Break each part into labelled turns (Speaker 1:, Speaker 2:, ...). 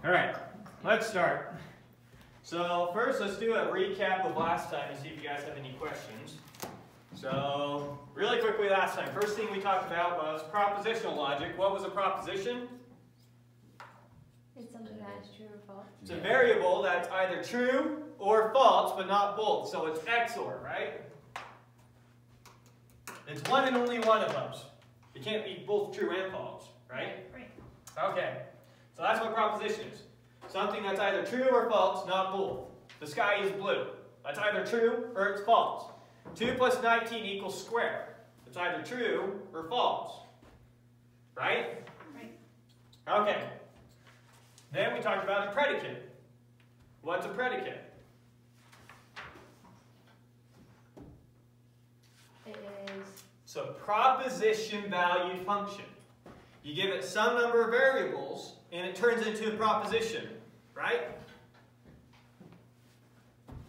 Speaker 1: All right, let's start. So first, let's do a recap of last time and see if you guys have any questions. So really quickly last time, first thing we talked about was propositional logic. What was a proposition?
Speaker 2: It's something that is true or false.
Speaker 1: It's a variable that's either true or false, but not both. So it's XOR, right? It's one and only one of those. It can't be both true and false, right?
Speaker 2: Right.
Speaker 1: Okay, so that's what proposition is. Something that's either true or false, not both. The sky is blue. That's either true or it's false. 2 plus 19 equals square. It's either true or false. Right?
Speaker 2: Right.
Speaker 1: Okay. Then we talked about a predicate. What's a predicate?
Speaker 2: It is.
Speaker 1: It's a proposition valued function. You give it some number of variables and it turns into a proposition, right?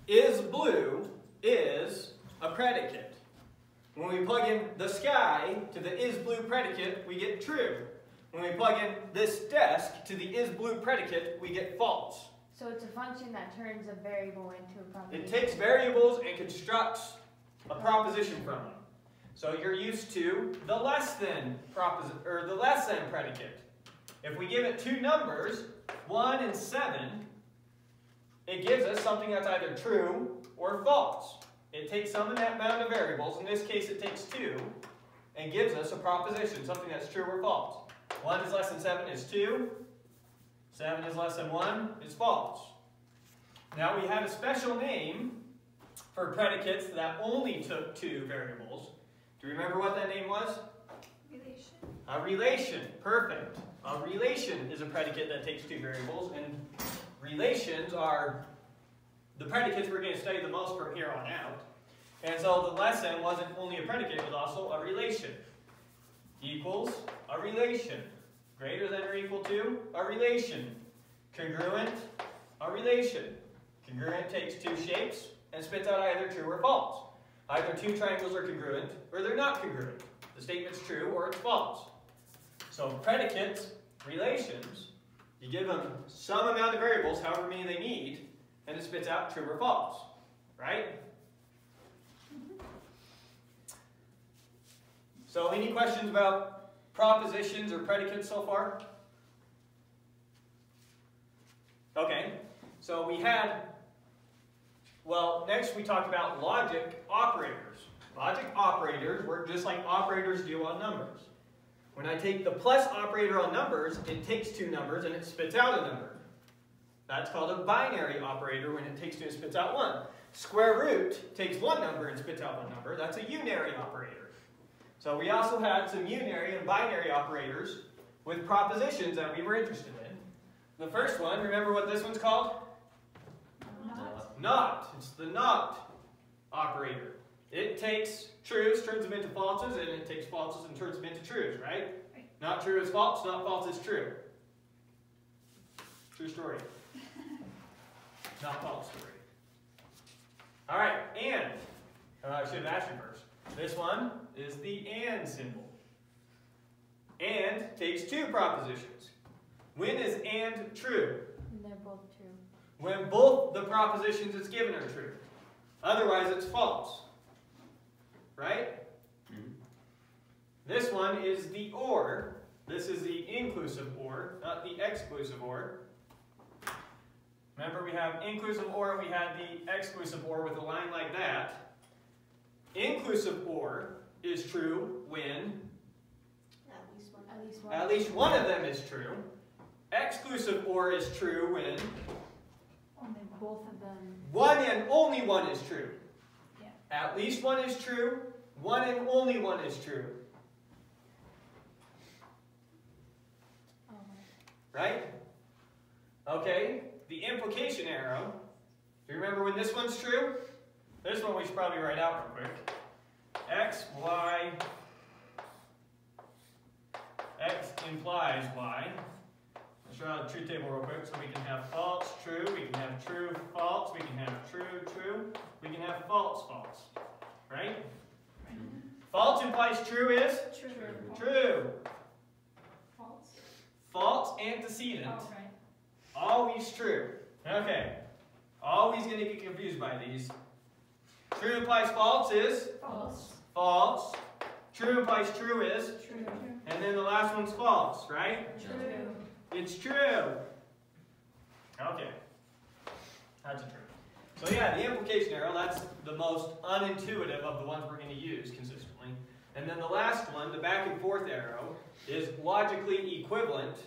Speaker 1: Is blue is a predicate. When we plug in the sky to the is blue predicate, we get true. When we plug in this desk to the is blue predicate, we get false.
Speaker 2: So it's a function that turns a variable into a proposition.
Speaker 1: It takes variables and constructs a proposition from them. So you're used to the less than predicate. If we give it two numbers, 1 and 7, it gives us something that's either true or false. It takes some amount of variables, in this case it takes 2, and gives us a proposition, something that's true or false. 1 is less than 7 is 2, 7 is less than 1 is false. Now we had a special name for predicates that only took 2 variables. Do you remember what that name was?
Speaker 2: Relation.
Speaker 1: A relation. Perfect. A relation is a predicate that takes 2 variables, and relations are the predicates we're going to study the most from here on out. And so the lesson wasn't only a predicate, it was also a relation. Equals a relation. Greater than or equal to a relation. Congruent, a relation. Congruent takes 2 shapes and spits out either true or false. Either 2 triangles are congruent or they're not congruent. The statement's true or it's false. So predicates, relations, you give them some amount of variables, however many they need, and it spits out true or false. Right? So any questions about propositions or predicates so far? Okay, so we had, well, next we talked about logic operators. Logic operators work just like operators do on numbers. When I take the plus operator on numbers, it takes 2 numbers and it spits out a number. That's called a binary operator when it takes 2 and spits out 1. Square root takes 1 number and spits out 1 number. That's a unary operator. So we also had some unary and binary operators with propositions that we were interested in. The first one, remember what this one's called?
Speaker 2: Not.
Speaker 1: Not. It's the not operator. It takes truths, turns them into falses, and it takes falses and turns them into truths, right?
Speaker 2: Right.
Speaker 1: Not true is false, not false is true. True story. Not false story. All right, and. I should have asked you first. This one is the and symbol. And takes 2 propositions. When is and true?
Speaker 2: And they're both true.
Speaker 1: When both the propositions it's given are true. Otherwise it's false. Right? Mm-hmm. This one is the or. This is the inclusive or, not the exclusive or. Remember we have inclusive or and we had the exclusive or with a line like that. Inclusive or is true when at least one of them is true. Exclusive or is true when
Speaker 2: only both of them.
Speaker 1: one and only one is true.
Speaker 2: Yeah.
Speaker 1: At least one is true. One and only one is true.
Speaker 2: Oh.
Speaker 1: Right? Okay. The implication arrow. Do you remember when this one's true? This one we should probably write out real quick. X, Y, X implies Y. Let's draw the truth table real quick so we can have false, true, we can have true, false, we can have true, true, we can have false, false. Right? False implies true is?
Speaker 2: True.
Speaker 1: True.
Speaker 2: False.
Speaker 1: False antecedent.
Speaker 2: Oh, right.
Speaker 1: Always true. Okay. Always going to get confused by these. True implies false is?
Speaker 2: False.
Speaker 1: False. True implies true is?
Speaker 2: True.
Speaker 1: And then the last one's false, right?
Speaker 2: True.
Speaker 1: It's true. Okay. That's a true. So yeah, the implication arrow, that's the most unintuitive of the ones we're going to use consistently. And then the last one, the back and forth arrow, is logically equivalent.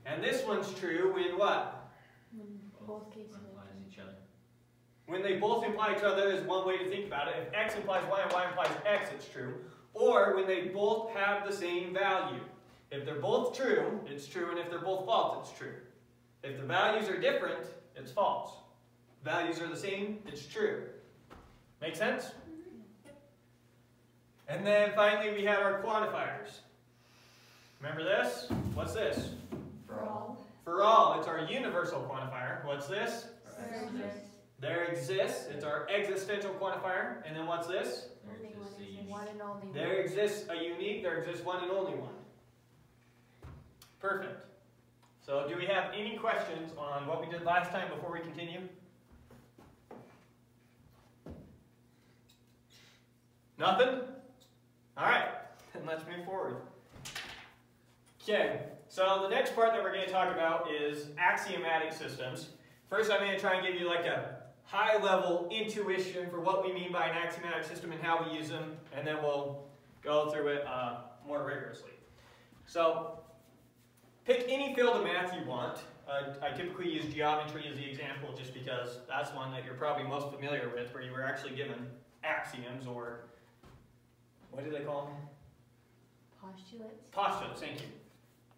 Speaker 1: And this one's true when what?
Speaker 2: Both cases.
Speaker 3: Implies each other.
Speaker 1: When they both imply each other is one way to think about it. If x implies y and y implies x, it's true. Or when they both have the same value. If they're both true, it's true. And if they're both false, it's true. If the values are different, it's false. Values are the same, it's true. Make sense? And then finally we had our quantifiers. Remember this? What's this?
Speaker 2: For all.
Speaker 1: For all, it's our universal quantifier. What's this?
Speaker 2: There exists.
Speaker 1: There exists. It's our existential quantifier. And then what's this?
Speaker 2: Only one exists. One and only one.
Speaker 1: There exists a unique, there exists one and only one. Perfect. So do we have any questions on what we did last time before we continue? Nothing? Alright, then let's move forward. Okay, so the next part that we're going to talk about is axiomatic systems. First I'm going to try and give you like a high-level intuition for what we mean by an axiomatic system and how we use them, and then we'll go through it more rigorously. So, pick any field of math you want. I typically use geometry as the example just because that's one that you're probably most familiar with, where you were actually given axioms, or what do they call them?
Speaker 2: Postulates.
Speaker 1: Postulates, thank you.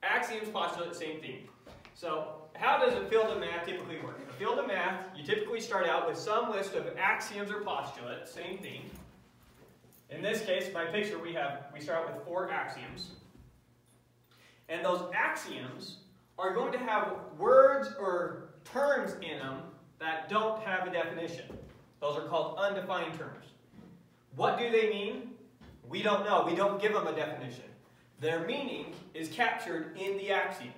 Speaker 1: Axioms, postulates, same thing. So, how does a field of math typically work? In a field of math, you typically start out with some list of axioms or postulates, same thing. In this case, my picture, we start with 4 axioms. And those axioms are going to have words or terms in them that don't have a definition. Those are called undefined terms. What do they mean? We don't know. We don't give them a definition. Their meaning is captured in the axioms.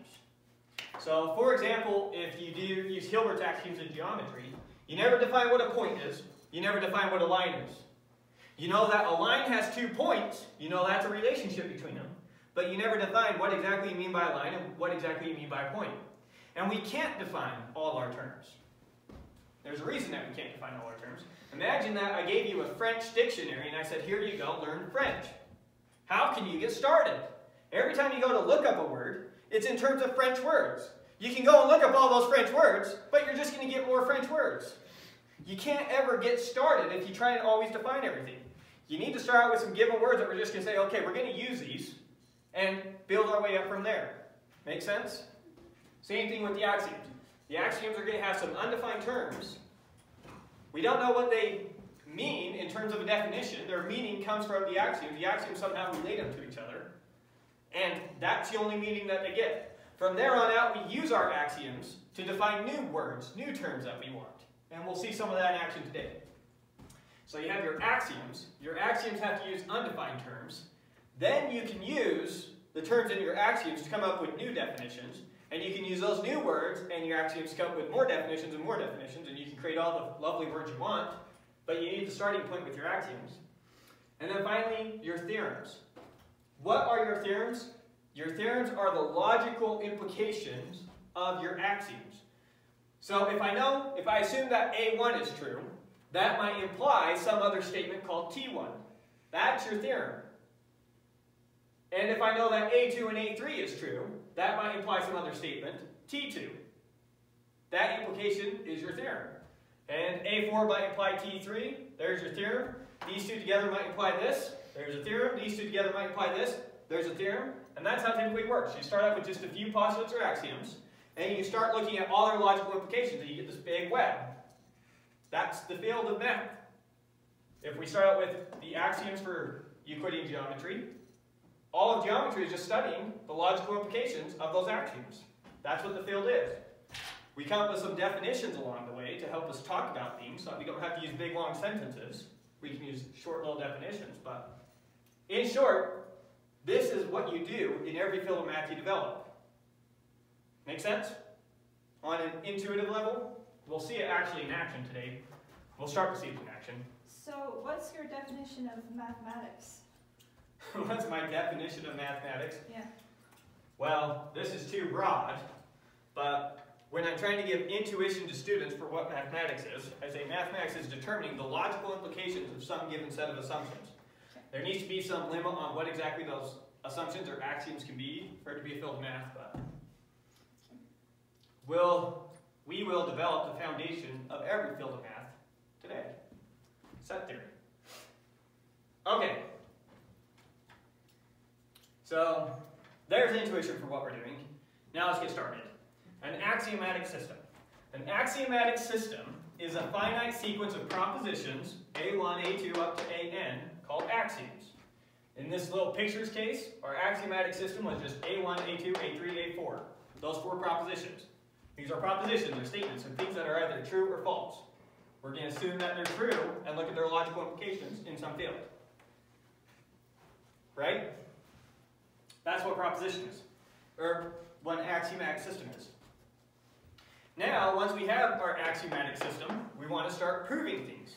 Speaker 1: So, for example, if you do use Hilbert's axioms in geometry, you never define what a point is. You never define what a line is. You know that a line has 2 points. You know that's a relationship between them. But you never define what exactly you mean by a line and what exactly you mean by a point. And we can't define all our terms. There's a reason that we can't define all our terms. Imagine that I gave you a French dictionary and I said, here you go, learn French. How can you get started? Every time you go to look up a word, it's in terms of French words. You can go and look up all those French words, but you're just going to get more French words. You can't ever get started if you try and always define everything. You need to start out with some given words that we're just going to say, okay, we're going to use these, and build our way up from there. Make sense? Same thing with the axioms. The axioms are going to have some undefined terms. We don't know what they mean in terms of a definition. Their meaning comes from the axioms. The axioms somehow relate them to each other. And that's the only meaning that they get. From there on out, we use our axioms to define new words, new terms that we want. And we'll see some of that in action today. So you have your axioms. Your axioms have to use undefined terms. Then you can use the terms in your axioms to come up with new definitions. And you can use those new words and your axioms to come up with more definitions, and you can create all the lovely words you want. But you need the starting point with your axioms. And then finally, your theorems. What are your theorems? Your theorems are the logical implications of your axioms. So if I assume that A1 is true, that might imply some other statement called T1. That's your theorem. And if I know that A2 and A3 is true, that might imply some other statement, T2. That implication is your theorem. And A4 might imply T3, there's your theorem. These two together might imply this, there's a theorem. These two together might imply this, there's a theorem. And that's how it typically works. You start out with just a few postulates or axioms, and you start looking at all their logical implications, and you get this big web. That's the field of math. If we start out with the axioms for Euclidean geometry, all of geometry is just studying the logical implications of those axioms. That's what the field is. We come up with some definitions along the way to help us talk about things, so we don't have to use big long sentences. We can use short little definitions, but in short, this is what you do in every field of math you develop. Make sense? on an intuitive level. We'll see it actually in action today. We'll start to see it in action.
Speaker 3: So, what's your definition of mathematics?
Speaker 1: What's my definition of mathematics?
Speaker 3: Yeah.
Speaker 1: Well, this is too broad, but when I'm trying to give intuition to students for what mathematics is, I say mathematics is determining the logical implications of some given set of assumptions.
Speaker 3: Okay.
Speaker 1: There needs to be some limit on what exactly those assumptions or axioms can be for it to be a field of math, but we will develop the foundation of every field of math today. Set theory. Okay. So, there's intuition for what we're doing. Now let's get started. An axiomatic system. An axiomatic system is a finite sequence of propositions, A1, A2, up to AN, called axioms. In this little pictures case, our axiomatic system was just A1, A2, A3, A4. Those 4 propositions. These are propositions, they're statements, and things that are either true or false. We're going to assume that they're true and look at their logical implications in some field. Right? That's what proposition is, or what an axiomatic system is. Now, once we have our axiomatic system, we want to start proving things.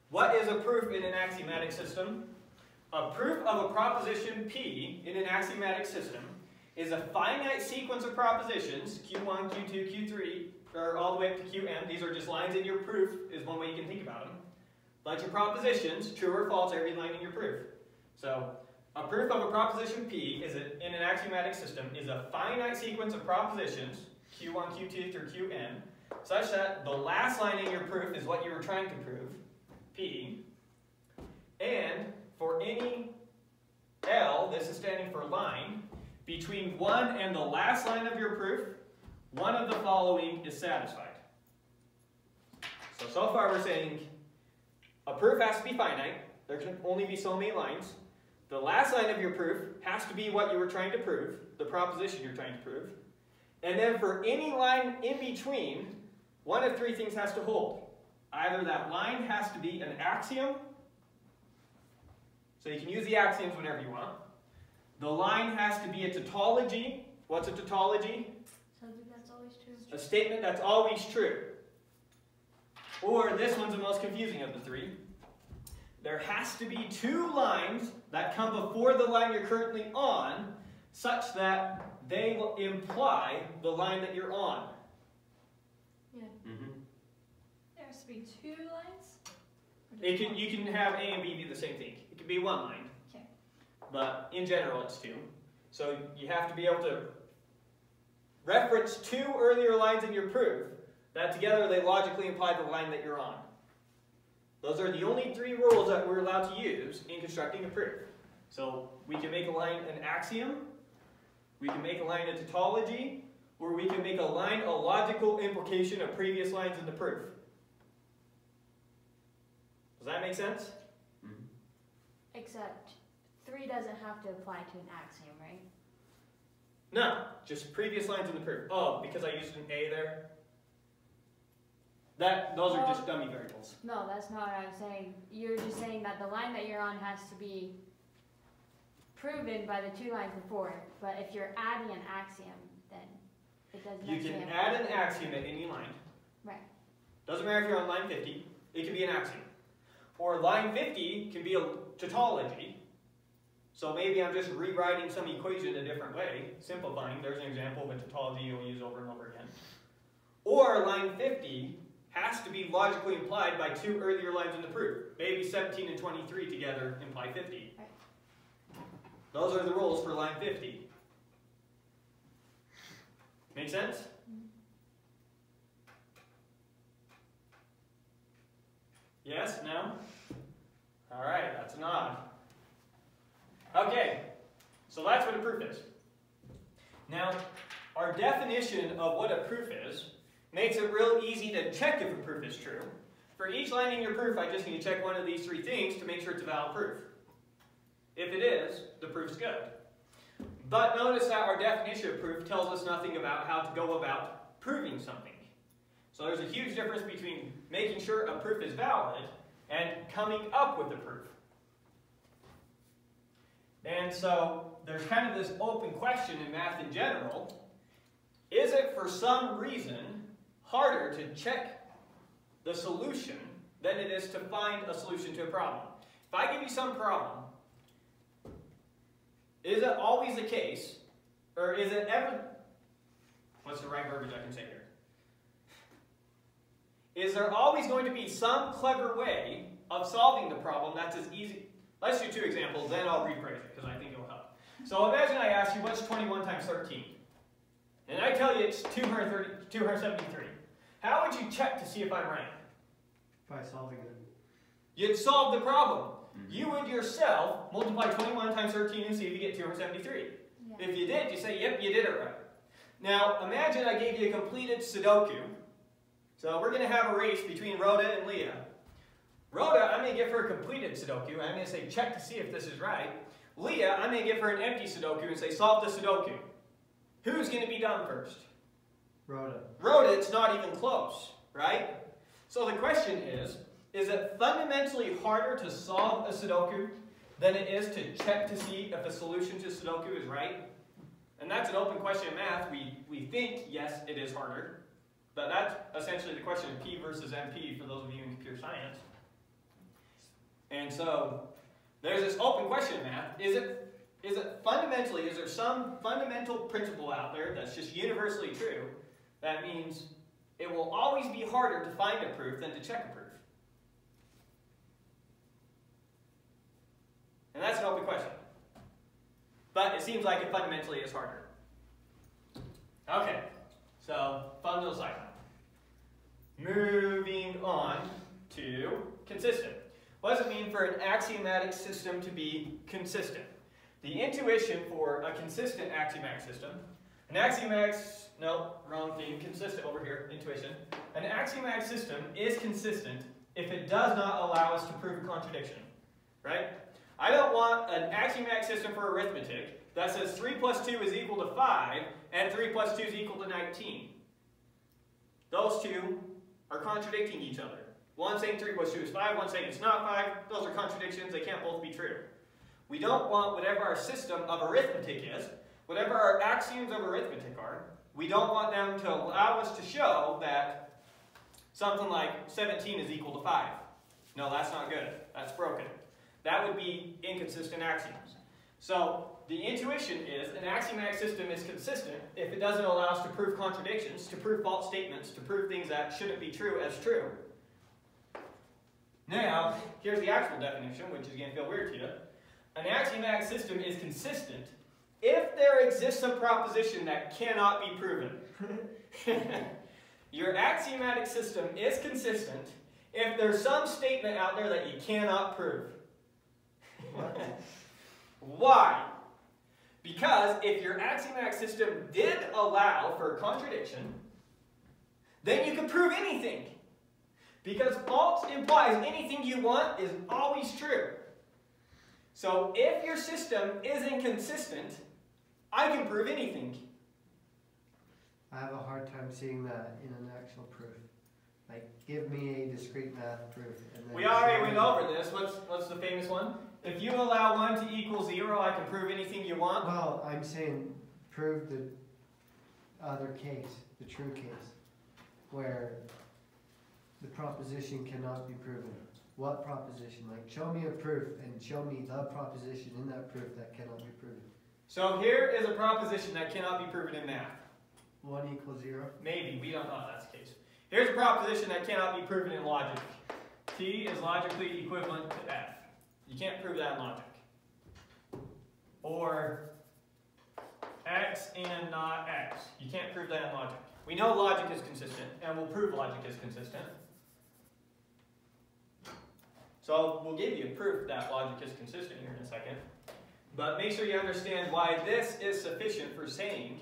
Speaker 1: What is a proof in an axiomatic system? A proof of a proposition P in an axiomatic system is a finite sequence of propositions, Q1, Q2, Q3, or all the way up to Qn. These are just lines in your proof, is one way you can think about them. Bunch of propositions, true or false, every line in your proof. So, a proof of a proposition P is in an axiomatic system is a finite sequence of propositions, Q1, Q2 through Qn, such that the last line in your proof is what you were trying to prove, P, and for any L, this is standing for line, between 1 and the last line of your proof, one of the following is satisfied. So far we're saying a proof has to be finite, there can only be so many lines. The last line of your proof has to be what you were trying to prove, the proposition you're trying to prove. And then for any line in between, one of 3 things has to hold. Either that line has to be an axiom, so you can use the axioms whenever you want. The line has to be a tautology. What's a tautology?
Speaker 2: Something that's always true.
Speaker 1: A statement that's always true. Or this one's the most confusing of the 3. There has to be 2 lines that come before the line you're currently on, such that they will imply the line that you're on.
Speaker 2: Yeah.
Speaker 3: There has to be 2 lines?
Speaker 1: You can have A and B be the same thing. It can be 1 line.
Speaker 3: Okay.
Speaker 1: But in general, it's 2. So you have to be able to reference 2 earlier lines in your proof that together they logically imply the line that you're on. Those are the only 3 rules that we're allowed to use in constructing a proof. So we can make a line an axiom, we can make a line a tautology, or we can make a line a logical implication of previous lines in the proof. Does that make sense?
Speaker 2: Except 3 doesn't have to apply to an axiom, right?
Speaker 1: No, just previous lines in the proof. Oh, because I used an A there? Those are just dummy variables.
Speaker 2: No, that's not what I'm saying. You're just saying that the line that you're on has to be proven by the 2 lines before. But if you're adding an axiom, then it doesn't
Speaker 1: You
Speaker 2: actually
Speaker 1: can
Speaker 2: have
Speaker 1: add
Speaker 2: to
Speaker 1: an
Speaker 2: be.
Speaker 1: axiom at any line.
Speaker 2: Right.
Speaker 1: Doesn't matter if you're on line 50, it can be an axiom. Or line 50 can be a tautology. So maybe I'm just rewriting some equation a different way, simplifying. There's an example of a tautology you'll use over and over again. Or line 50 has to be logically implied by 2 earlier lines in the proof. Maybe 17 and 23 together imply 50.
Speaker 2: Right.
Speaker 1: Those are the rules for line 50. Make sense? Yes? No? Alright, that's a nod. Okay, so that's what a proof is. Now, our definition of what a proof is makes it real easy to check if a proof is true. For each line in your proof, I just need to check one of these 3 things to make sure it's a valid proof. If it is, the proof's good. But notice that our definition of proof tells us nothing about how to go about proving something. So there's a huge difference between making sure a proof is valid and coming up with a proof. And so there's kind of this open question in math in general. Is it for some reason harder to check the solution than it is to find a solution to a problem. If I give you some problem, is it always the case, or is it ever, what's the right verbiage I can say here? Is there always going to be some clever way of solving the problem that's as easy? Let's do 2 examples, then I'll rephrase it, because I think it'll help. So imagine I ask you, what's 21 times 13? And I tell you it's 273. How would you check to see if I'm right?
Speaker 4: By solving it.
Speaker 1: You'd solve the problem. You would yourself multiply 21 times 13 and see if you get 273.
Speaker 2: Yeah.
Speaker 1: If you did, you say, yep, you did it right. Now, imagine I gave you a completed Sudoku. So we're going to have a race between Rhoda and Leah. Rhoda, I'm going to give her a completed Sudoku. I'm going to say, check to see if this is right. Leah, I'm going to give her an empty Sudoku and say, solve the Sudoku. Who's going to be done first?
Speaker 4: Rhoda.
Speaker 1: Rhoda, it's not even close, right? So the question is it fundamentally harder to solve a Sudoku than it is to check to see if a solution to Sudoku is right? And that's an open question in math. We think, yes, it is harder. But that's essentially the question of P versus NP for those of you in computer science. And so there's this open question in math. Is there some fundamental principle out there that's just universally true that means it will always be harder to find a proof than to check a proof? And that's an open question. But it seems like it fundamentally is harder. Okay, so fundamental cycle. Moving on to consistent. What does it mean for an axiomatic system to be consistent? The intuition for a consistent axiomatic system, no, wrong thing, consistent over here, intuition. An axiomatic system is consistent if it does not allow us to prove a contradiction, right? I don't want an axiomatic system for arithmetic that says 3 plus 2 is equal to 5 and 3 plus 2 is equal to 19. Those two are contradicting each other. One saying 3 plus 2 is 5, one saying it's not 5. Those are contradictions, they can't both be true. We don't want whatever our system of arithmetic is, whatever our axioms of arithmetic are, we don't want them to allow us to show that something like 17 is equal to 5. No, that's not good. That's broken. That would be inconsistent axioms. So the intuition is an axiomatic system is consistent if it doesn't allow us to prove contradictions, to prove false statements, to prove things that shouldn't be true as true. Now, here's the actual definition, which is going to feel weird to you. An axiomatic system is consistent if there exists a proposition that cannot be proven. Your axiomatic system is consistent if there's some statement out there that you cannot prove. Why? Because if your axiomatic system did allow for contradiction, then you can prove anything. Because false implies anything you want is always true. So if your system is inconsistent, I can prove anything.
Speaker 4: I have a hard time seeing that in an actual proof. Like, give me a discrete math proof. And then
Speaker 1: We already went over this. What's the famous one? If you allow 1 to equal 0, I can prove anything you want.
Speaker 4: Well, I'm saying prove the other case, the true case, where the proposition cannot be proven. What proposition? Like, show me a proof and show me the proposition in that proof that cannot be proven.
Speaker 1: So here is a proposition that cannot be proven in math.
Speaker 4: 1 equals 0?
Speaker 1: Maybe, we don't know if that's the case. Here's a proposition that cannot be proven in logic. T is logically equivalent to F. You can't prove that in logic. Or X and not X. You can't prove that in logic. We know logic is consistent, and we'll prove logic is consistent. So we'll give you proof that logic is consistent here in a second. But make sure you understand why this is sufficient for saying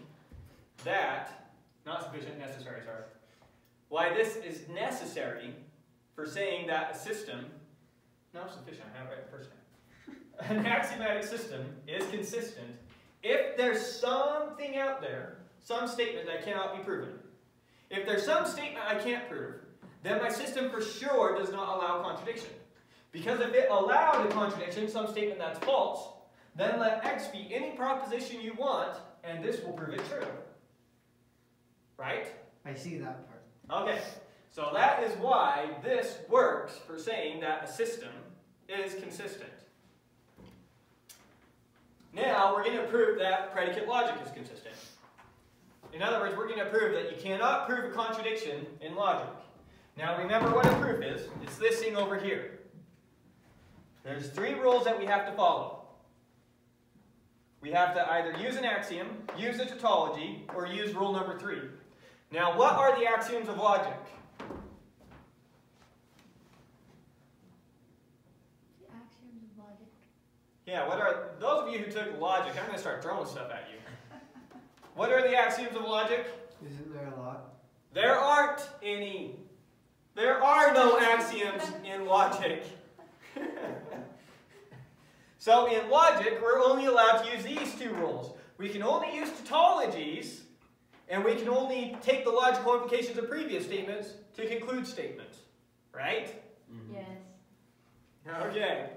Speaker 1: that, not sufficient, necessary, sorry. Why this is necessary for saying that a system, no, sufficient, I have it right the first time. An axiomatic system is consistent if there's something out there, some statement that cannot be proven. If there's some statement I can't prove, then my system for sure does not allow contradiction. Because if it allowed a contradiction, some statement that's false, then let X be any proposition you want, and this will prove it true. Right?
Speaker 4: I see that part.
Speaker 1: Okay, so that is why this works for saying that a system is consistent. Now we're going to prove that predicate logic is consistent. In other words, we're going to prove that you cannot prove a contradiction in logic. Now remember what a proof is. It's this thing over here. There's 3 rules that we have to follow. We have to either use an axiom, use a tautology, or use rule number 3. Now what are the axioms of logic?
Speaker 2: The axioms of logic.
Speaker 1: Yeah, what are, those of you who took logic, I'm going to start throwing stuff at you. What are the axioms of logic?
Speaker 4: Isn't there a lot?
Speaker 1: There aren't any. There are no axioms in logic. So in logic, we're only allowed to use these 2 rules. We can only use tautologies, and we can only take the logical implications of previous statements to conclude statements. Right?
Speaker 2: Yes.
Speaker 1: Okay.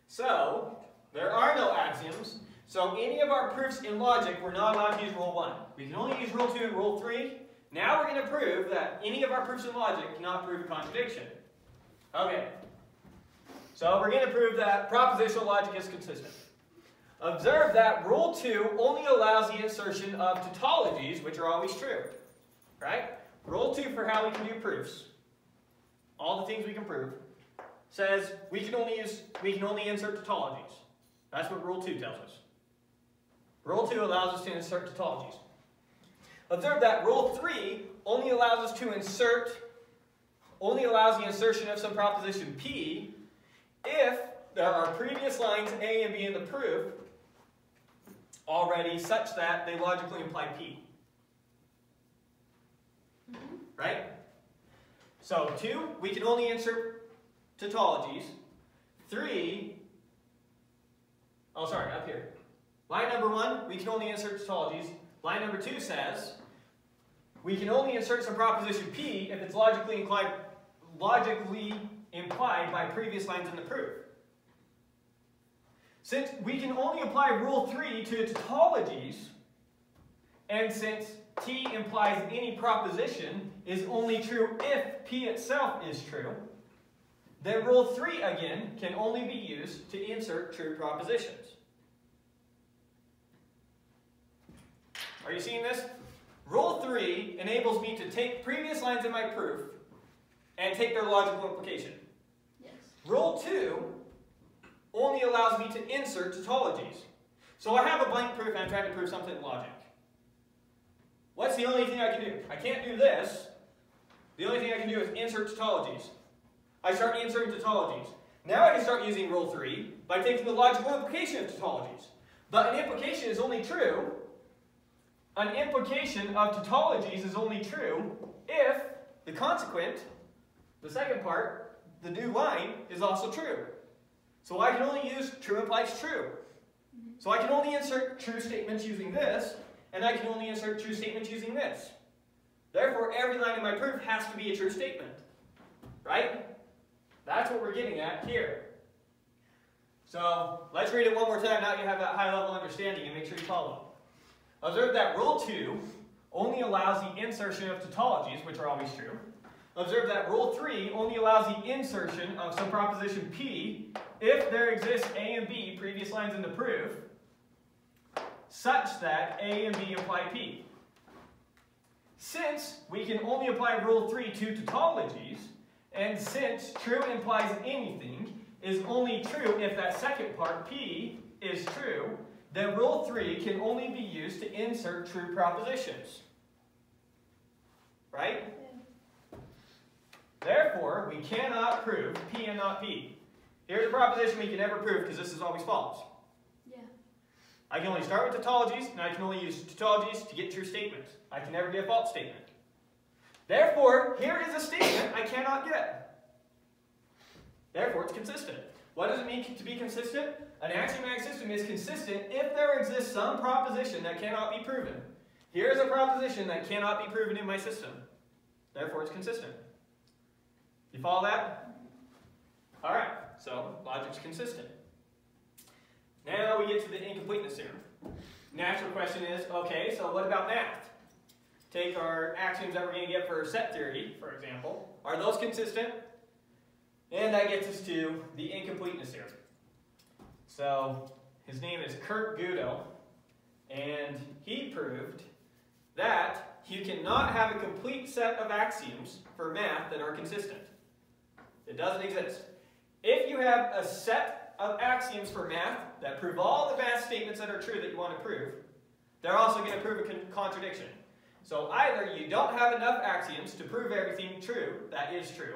Speaker 1: So, there are no axioms. So any of our proofs in logic, we're not allowed to use rule 1. We can only use rule 2 and rule 3. Now we're going to prove that any of our proofs in logic cannot prove a contradiction. Okay. So we're going to prove that propositional logic is consistent. Observe that rule 2 only allows the insertion of tautologies, which are always true. Right? Rule 2 for how we can do proofs, all the things we can prove, says we can only insert tautologies. That's what rule 2 tells us. Rule 2 allows us to insert tautologies. Observe that rule 3 only allows us to allows the insertion of some proposition P if there are previous lines A and B in the proof already such that they logically imply P. Right? So 2, we can only insert tautologies. 3, oh sorry, up here. Line number 1, we can only insert tautologies. Line number 2 says, we can only insert some proposition P if it's logically implied by previous lines in the proof. Since we can only apply rule 3 to tautologies, and since T implies any proposition is only true if P itself is true, then rule 3 again can only be used to insert true propositions. Are you seeing this? Rule 3 enables me to take previous lines in my proof and take their logical implication.
Speaker 2: Yes.
Speaker 1: Rule 2 only allows me to insert tautologies. So I have a blank proof and I'm trying to prove something in logic. What's the only thing I can do? I can't do this. The only thing I can do is insert tautologies. I start inserting tautologies. Now I can start using rule 3 by taking the logical implication of tautologies. But an implication is only true. An implication of tautologies is only true if the consequent, the second part, the new line, is also true. So I can only use true implies true. So I can only insert true statements using this, and I can only insert true statements using this. Therefore, every line in my proof has to be a true statement. Right? That's what we're getting at here. So let's read it one more time. Now you have that high-level understanding, and make sure you follow. Observe that rule 2 only allows the insertion of tautologies, which are always true. Observe that rule 3 only allows the insertion of some proposition P if there exists A and B previous lines in the proof such that A and B imply P. Since we can only apply rule 3 to tautologies, and since true implies anything is only true if that second part, P, is true, then rule 3 can only be used to insert true propositions. Right? Therefore, we cannot prove P and not P. Here's a proposition we can never prove because this is always false.
Speaker 2: Yeah.
Speaker 1: I can only start with tautologies, and I can only use tautologies to get true statements. I can never get a false statement. Therefore, here is a statement I cannot get. Therefore, it's consistent. What does it mean to be consistent? An axiomatic system is consistent if there exists some proposition that cannot be proven. Here is a proposition that cannot be proven in my system. Therefore, it's consistent. You follow that? All right, so logic's consistent. Now we get to the incompleteness theorem. Natural question is, okay, so what about math? take our axioms that we're going to get for set theory, for example. Are those consistent? And that gets us to the incompleteness theorem. So his name is Kurt Gödel, and he proved that you cannot have a complete set of axioms for math that are consistent. It doesn't exist. If you have a set of axioms for math that prove all the math statements that are true that you want to prove, they're also going to prove a contradiction. So either you don't have enough axioms to prove everything true that is true,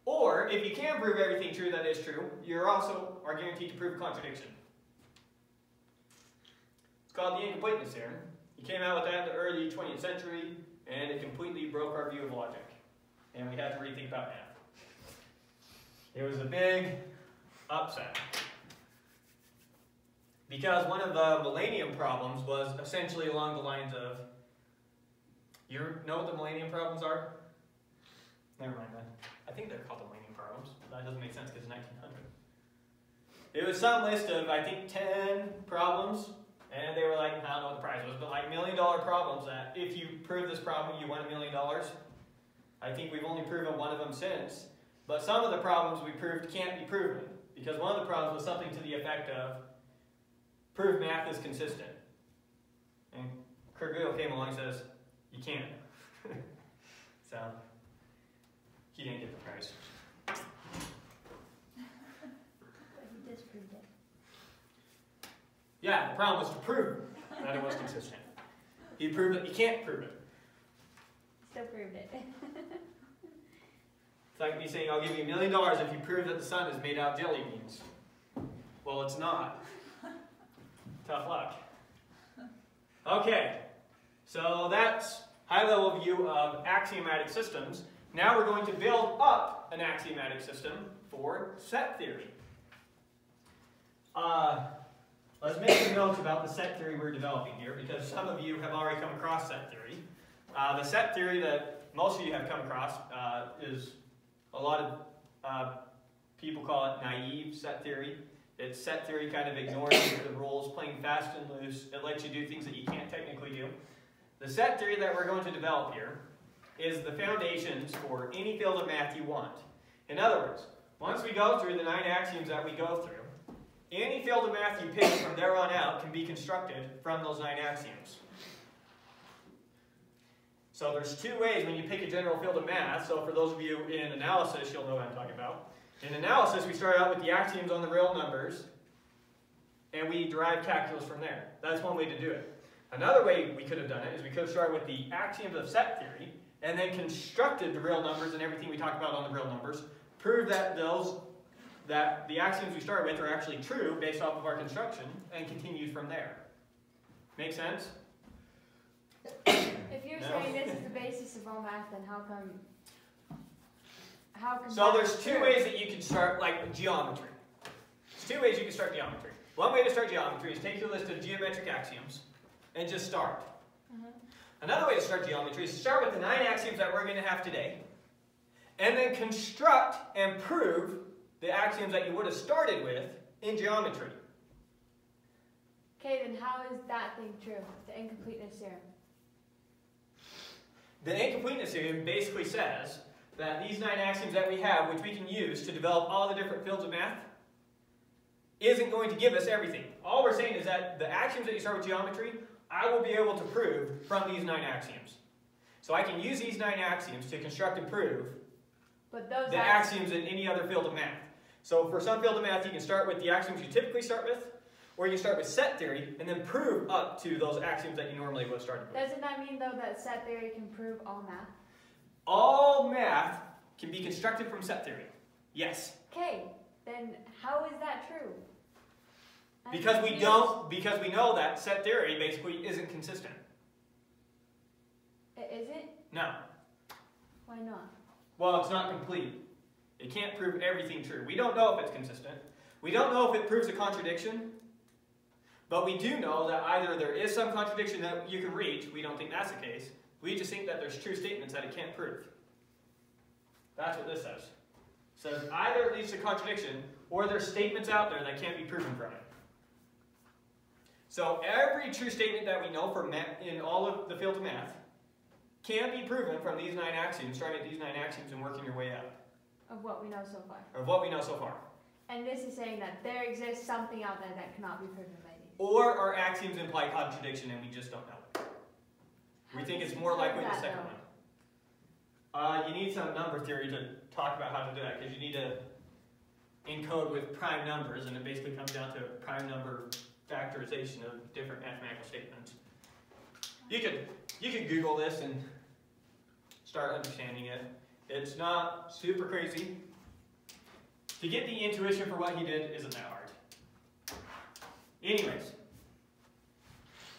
Speaker 1: or if you can prove everything true that is true, you also are guaranteed to prove a contradiction. It's called the incompleteness theorem. He came out with that in the early 20th century, and it completely broke our view of logic. And we had to rethink about math. It was a big upset. Because one of the millennium problems was essentially along the lines of, you know what the millennium problems are? Never mind that. I think they're called the millennium problems. That doesn't make sense because it's 1900. It was some list of, I think, 10 problems. And they were like, I don't know what the prize was, but like $1 million problems that if you prove this problem, you win $1 million. I think we've only proven one of them since. But some of the problems we proved can't be proven. Because one of the problems was something to the effect of, prove math is consistent. And Kurt Gödel came along and says, you can't. So, he didn't get the prize.
Speaker 2: But he disproved it.
Speaker 1: Yeah, the problem was to prove that it was consistent. He proved it, you can't prove it.
Speaker 2: Still proved it.
Speaker 1: It's like me saying, I'll give you $1 million if you prove that the sun is made out of jelly beans. Well, it's not. Tough luck. Okay, so that's high-level view of axiomatic systems. Now we're going to build up an axiomatic system for set theory. Let's make some notes about the set theory we're developing here, because some of you have already come across set theory. The set theory that most of you have come across is a lot of people call it naive set theory. It's set theory kind of ignores the rules, playing fast and loose. It lets you do things that you can't technically do. The set theory that we're going to develop here is the foundations for any field of math you want. In other words, once we go through the 9 axioms that we go through, any field of math you pick from there on out can be constructed from those 9 axioms. So there's 2 ways when you pick a general field of math. So for those of you in analysis, you'll know what I'm talking about. In analysis, we start out with the axioms on the real numbers, and we derive calculus from there. That's one way to do it. Another way we could have done it is we could have started with the axioms of set theory, and then constructed the real numbers and everything we talked about on the real numbers, prove that the axioms we started with are actually true based off of our construction, and continued from there. Make sense?
Speaker 2: If you're saying this is the basis of all math, then how come
Speaker 1: So there's 2 ways that you can start, like geometry. There's 2 ways you can start geometry. One way to start geometry is take your list of geometric axioms and just start. Another way to start geometry is to start with the 9 axioms that we're going to have today, and then construct and prove the axioms that you would have started with in geometry.
Speaker 2: Okay, then how is that thing true? The incompleteness theorem.
Speaker 1: The incompleteness theorem basically says that these 9 axioms that we have, which we can use to develop all the different fields of math, isn't going to give us everything. All we're saying is that the axioms that you start with geometry, I will be able to prove from these 9 axioms. So I can use these 9 axioms to construct and prove the axioms in any other field of math. So for some field of math, you can start with the axioms you typically start with, or you can start with set theory and then prove up to those axioms that you normally would have started with.
Speaker 2: Doesn't that mean, though, that set theory can prove all math?
Speaker 1: All math can be constructed from set theory. Yes.
Speaker 2: Okay, then how is that true?
Speaker 1: Because we know that set theory basically isn't consistent.
Speaker 2: Is it?
Speaker 1: No.
Speaker 2: Why not?
Speaker 1: Well, it's not complete. It can't prove everything true. We don't know if it's consistent. We don't know if it proves a contradiction. But we do know that either there is some contradiction that you can reach. We don't think that's the case. We just think that there's true statements that it can't prove. That's what this says. It says either it leads to contradiction, or there's statements out there that can't be proven from it. So every true statement that we know in all of the field of math can be proven from these 9 axioms, starting at these 9 axioms and working your way up,
Speaker 2: Of what we know so far.
Speaker 1: of what we know so far.
Speaker 2: And this is saying that there exists something out there that cannot be proven by these.
Speaker 1: Or our axioms imply contradiction and we just don't know it. We think it's more likely the second one. You need some number theory to talk about how to do that, because you need to encode with prime numbers, and it basically comes down to prime number factorization of different mathematical statements. You could Google this and start understanding it. It's not super crazy. To get the intuition for what he did isn't that hard. Anyways,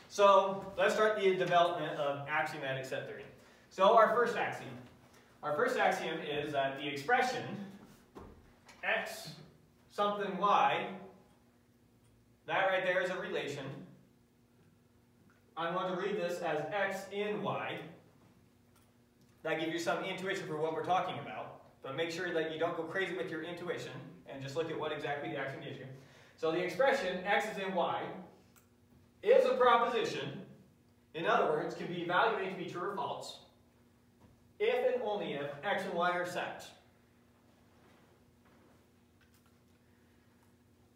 Speaker 1: so let's start the development of axiomatic set theory. So our first axiom. Our first axiom is that the expression x something y, that right there is a relation. I'm going to read this as x in y. That gives you some intuition for what we're talking about. But make sure that you don't go crazy with your intuition and just look at what exactly the axiom gives you. So the expression x is in y is a proposition. In other words, can be evaluated to be true or false if and only if x and y are sets.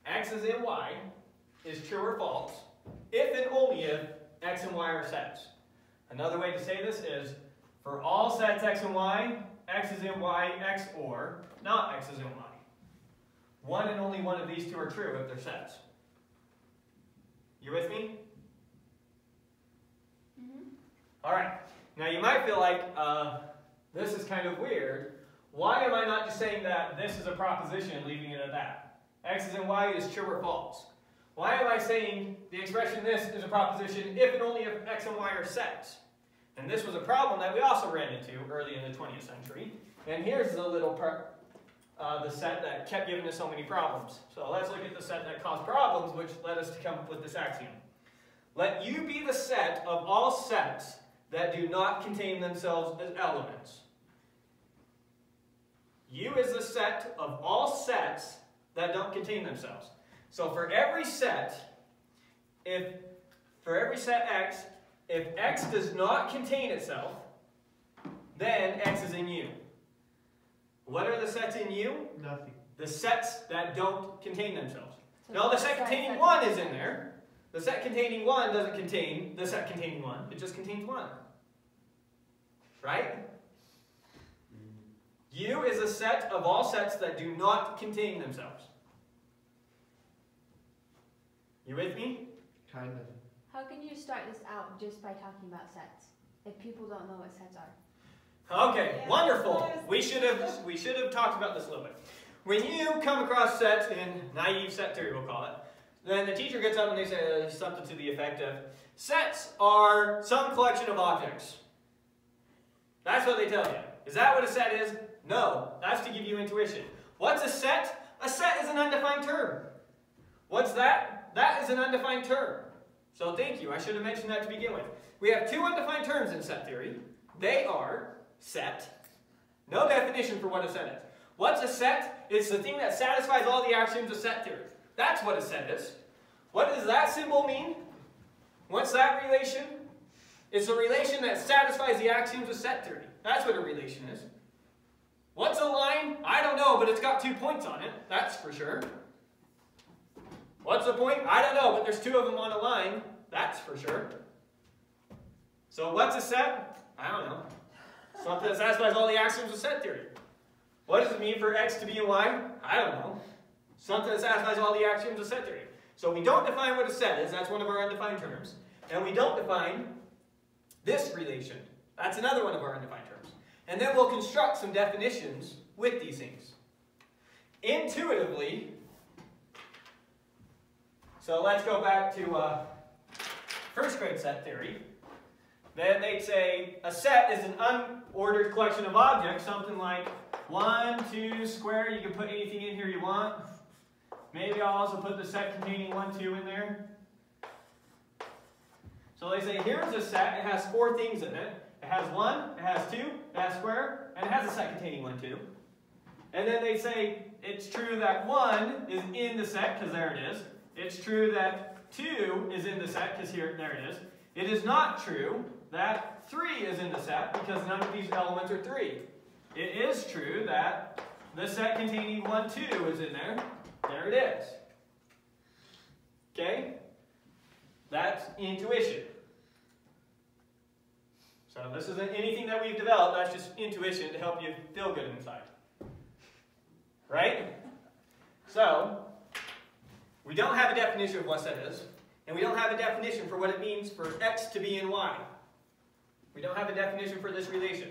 Speaker 1: X is in y is true or false if and only if x and y are sets. Another way to say this is for all sets x and y, x is in y, x or not x is in y. One and only one of these two are true if they're sets. You with me?
Speaker 2: Mm-hmm.
Speaker 1: All right. Now you might feel like this is kind of weird. Why am I not just saying that this is a proposition and leaving it at that? X is in y is true or false. Why am I saying the expression this is a proposition if and only if x and y are sets? And this was a problem that we also ran into early in the 20th century. And here's the little part, the set that kept giving us so many problems. So let's look at the set that caused problems, which led us to come up with this axiom. Let U be the set of all sets that do not contain themselves as elements. U is the set of all sets that don't contain themselves. So for every set, for every set x, if x does not contain itself, then x is in U. What are the sets in U?
Speaker 4: Nothing.
Speaker 1: The sets that don't contain themselves.
Speaker 2: So
Speaker 1: No, the set
Speaker 2: sets
Speaker 1: containing
Speaker 2: that
Speaker 1: 1
Speaker 2: don't
Speaker 1: is in there. The set containing 1 doesn't contain the set containing 1. It just contains 1. Right? U is a set of all sets that do not contain themselves. You with me?
Speaker 4: Kind of.
Speaker 2: How can you start this out just by talking about sets if people don't know what sets are?
Speaker 1: Okay,
Speaker 3: Yeah,
Speaker 1: wonderful.
Speaker 3: that's
Speaker 1: We should have talked about this a little bit. When you come across sets in naive set theory, we'll call it, then the teacher gets up and they say something to the effect of, sets are some collection of objects. That's what they tell you. Is that what a set is? No, that's to give you intuition. What's a set? A set is an undefined term. What's that? That is an undefined term. So thank you, I should have mentioned that to begin with. We have two undefined terms in set theory. They are set. No definition for what a set is. What's a set? It's the thing that satisfies all the axioms of set theory. That's what a set is. What does that symbol mean? What's that relation? It's a relation that satisfies the axioms of set theory. That's what a relation is. What's a line? I don't know, but it's got 2 points on it. That's for sure. What's a point? I don't know, but there's 2 of them on a line. That's for sure. So what's a set? I don't know. Something that satisfies all the axioms of set theory. What does it mean for x to be in y? I don't know. Something that satisfies all the axioms of set theory. So we don't define what a set is. That's one of our undefined terms. And we don't define this relation. That's another one of our undefined terms. And then we'll construct some definitions with these things. Intuitively, so let's go back to first grade set theory. Then they'd say a set is an unordered collection of objects, something like 1, 2, square. You can put anything in here you want. Maybe I'll also put the set containing 1, 2 in there. So they say here's a set. It has 4 things in it. It has 1, it has 2, it has square, and it has a set containing 1, 2. And then they say it's true that 1 is in the set, because there it is. It's true that 2 is in the set, because there it is. It is not true that 3 is in the set because none of these elements are 3. It is true that the set containing 1, 2 is in there. There it is. Okay? That's intuition. So this isn't anything that we've developed, that's just intuition to help you feel good inside. Right? So, we don't have a definition of what set is, and we don't have a definition for what it means for x to be in y. We don't have a definition for this relation.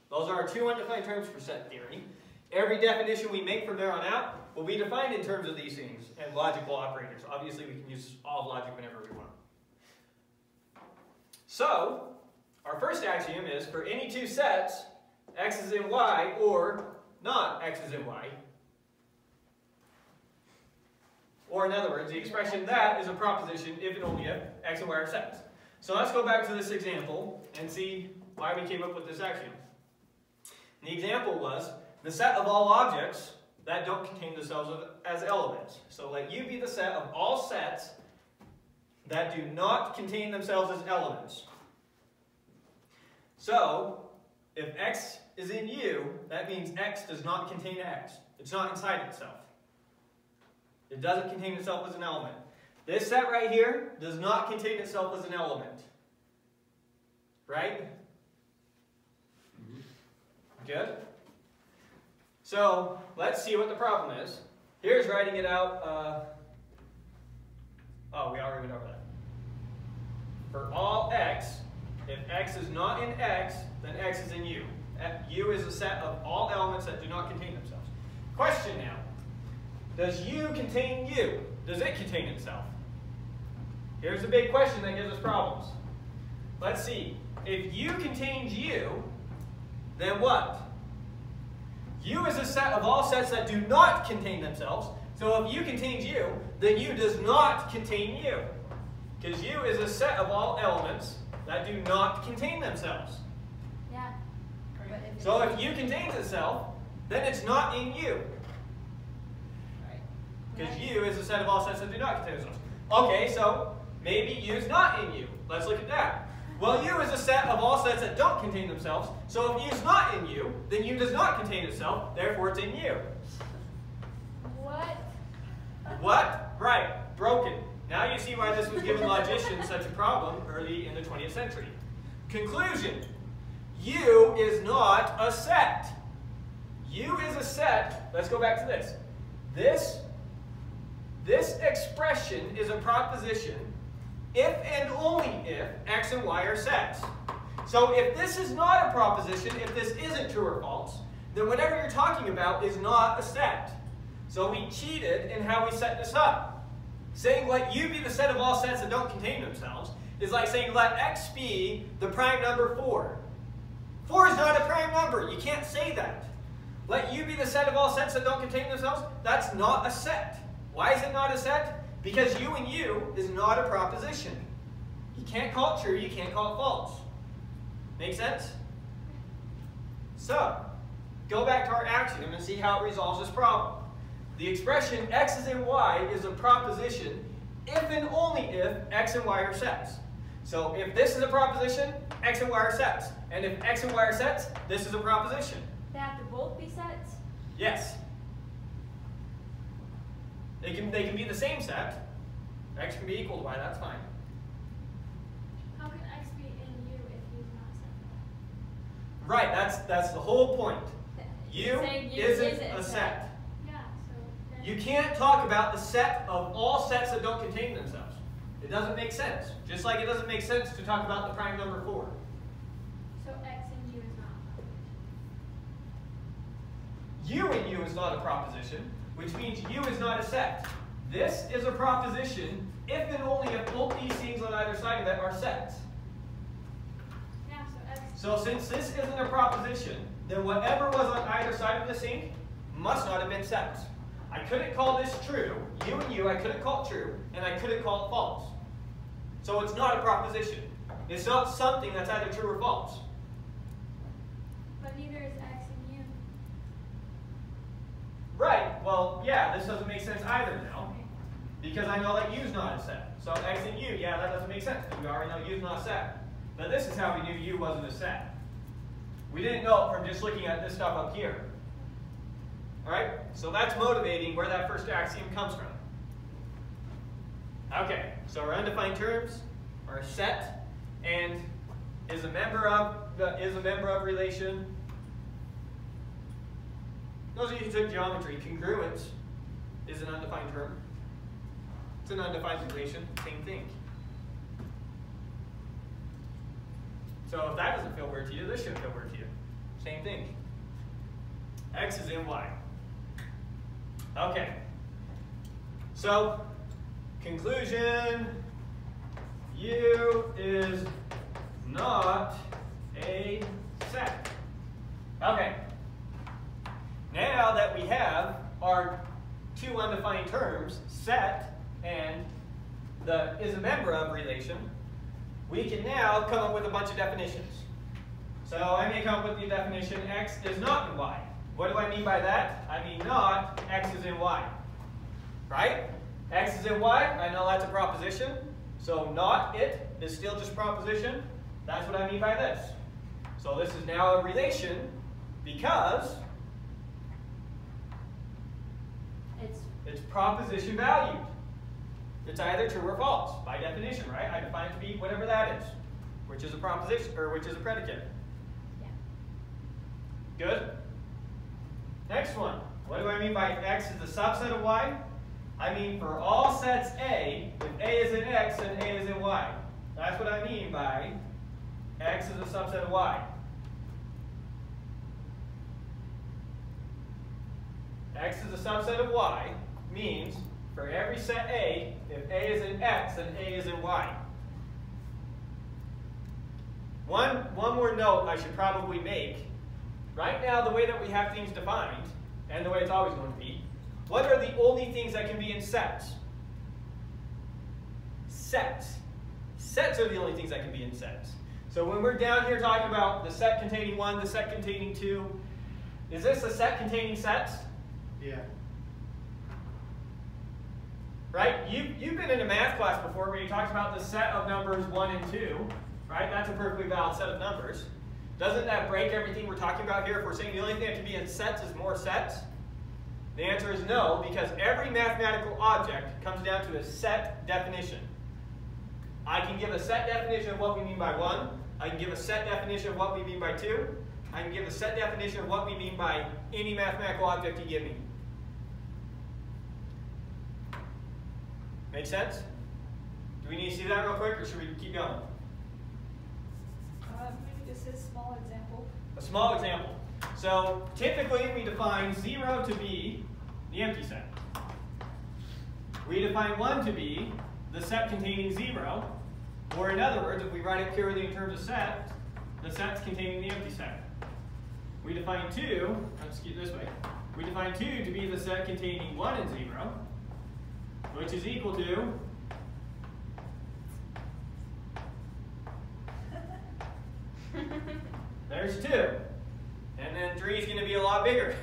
Speaker 1: Those are our 2 undefined terms for set theory. Every definition we make from there on out will be defined in terms of these things and logical operators. Obviously, we can use all of logic whenever we want. So, our first axiom is for any 2 sets, x is in y or not x is in y. Or in other words, the expression that is a proposition if and only if x and y are sets. So let's go back to this example and see why we came up with this axiom. The example was the set of all objects that don't contain themselves as elements. So let U be the set of all sets that do not contain themselves as elements. So, if x is in U, that means x does not contain x. It's not inside itself. It doesn't contain itself as an element. This set right here does not contain itself as an element. Right? Good? So, let's see what the problem is. Here's writing it out. Oh, we already went over that. For all x, if x is not in x, then x is in U. U is a set of all elements that do not contain themselves. Question now. Does U contain U? Does it contain itself? Here's the big question that gives us problems. Let's see. If U contains U, then what? U is a set of all sets that do not contain themselves. So if U contains U, then U does not contain U. Because U is a set of all elements that do not contain themselves.
Speaker 2: Yeah.
Speaker 1: So if U contains itself, then it's not in U. Because U is a set of all sets that do not contain themselves. Okay, so maybe U is not in U. Let's look at that. Well, U is a set of all sets that don't contain themselves. So if U is not in U, then U does not contain itself. Therefore, it's in U.
Speaker 2: What?
Speaker 1: What? Right. Broken. Now you see why this was giving logicians such a problem early in the 20th century. Conclusion. U is not a set. U is a set. Let's go back to this. This expression is a proposition if and only if x and y are sets. So if this is not a proposition, if this isn't true or false, then whatever you're talking about is not a set. So we cheated in how we set this up. Saying let U be the set of all sets that don't contain themselves is like saying let x be the prime number 4. 4 is not a prime number. You can't say that. Let U be the set of all sets that don't contain themselves. That's not a set. Why is it not a set? Because U and U is not a proposition. You can't call it true, you can't call it false. Make sense? So, go back to our axiom and see how it resolves this problem. The expression x is in y is a proposition if and only if x and y are sets. So if this is a proposition, x and y are sets. And if x and y are sets, this is a proposition.
Speaker 2: They have to both be sets?
Speaker 1: Yes. They can be the same set. X can be equal to y, that's fine.
Speaker 2: How can x be in U if U is not a set?
Speaker 1: Right, that's the whole point. U
Speaker 2: Saying U
Speaker 1: isn't a set.
Speaker 2: Yeah, so then
Speaker 1: You can't talk about the set of all sets that don't contain themselves. It doesn't make sense. Just like it doesn't make sense to talk about the prime number 4.
Speaker 2: so x and U is not.
Speaker 1: U and U is not a proposition, which means U is not a set. This is a proposition if and only if both these things on either side of it are sets.
Speaker 2: Yeah, so x.
Speaker 1: So since this isn't a proposition, then whatever was on either side of this thing must not have been sets. I couldn't call this true, U and U, I couldn't call it true, and I couldn't call it false. So it's not a proposition. It's not something that's either true or false.
Speaker 2: But neither is x and U.
Speaker 1: Right, well, yeah, this doesn't make sense either now, because I know that U is not a set. So X and U, yeah, that doesn't make sense, because we already know U is not a set. But this is how we knew U wasn't a set. We didn't know it from just looking at this stuff up here. Alright? So that's motivating where that first axiom comes from. Okay, so our undefined terms are a set and is a member of relation. Those of you who took geometry, congruence is an undefined term. It's an undefined relation, same thing. So if that doesn't feel weird to you, this shouldn't feel weird to you. Same thing. X is in Y. Okay. So, conclusion, U is not a set. Okay. Now that we have our two undefined terms, set and the is a member of relation, we can now come up with a bunch of definitions. So I may come up with the definition X is not in Y. What do I mean by that? I mean not X is in Y. Right? X is in Y, I know that's a proposition. So not it is still just proposition. That's what I mean by this. So this is now a relation because it's proposition valued. It's either true or false, by definition, right? I define it to be whatever that is, which is a proposition, or which is a predicate. Yeah. Good? Next one. What do I mean by X is the subset of Y? I mean for all sets A, if A is in X, then A is in Y. That's what I mean by X is a subset of Y. X is a subset of Y means for every set A, if A is in X, then A is in Y. One more note I should probably make. Right now, the way that we have things defined, and the way it's always going to be, what are the only things that can be in sets? Sets. Sets are the only things that can be in sets. So when we're down here talking about the set containing 1, the set containing 2, is this a set containing sets?
Speaker 4: Yeah.
Speaker 1: Right? You've been in a math class before where you talked about the set of numbers 1 and 2, right? That's a perfectly valid set of numbers. Doesn't that break everything we're talking about here if we're saying the only thing that can be in sets is more sets? The answer is no, because every mathematical object comes down to a set definition. I can give a set definition of what we mean by 1. I can give a set definition of what we mean by 2. I can give a set definition of what we mean by any mathematical object you give me. Make sense? Do we need to see that real quick, or should we keep going?
Speaker 3: Maybe just a small example.
Speaker 1: A small example. So typically we define 0 to be the empty set. We define 1 to be the set containing 0. Or in other words, if we write it purely in terms of set, the set's containing the empty set. We define 2, let's get this way. We define 2 to be the set containing 1 and 0, which is equal to there's 2. And then 3 is going to be a lot bigger,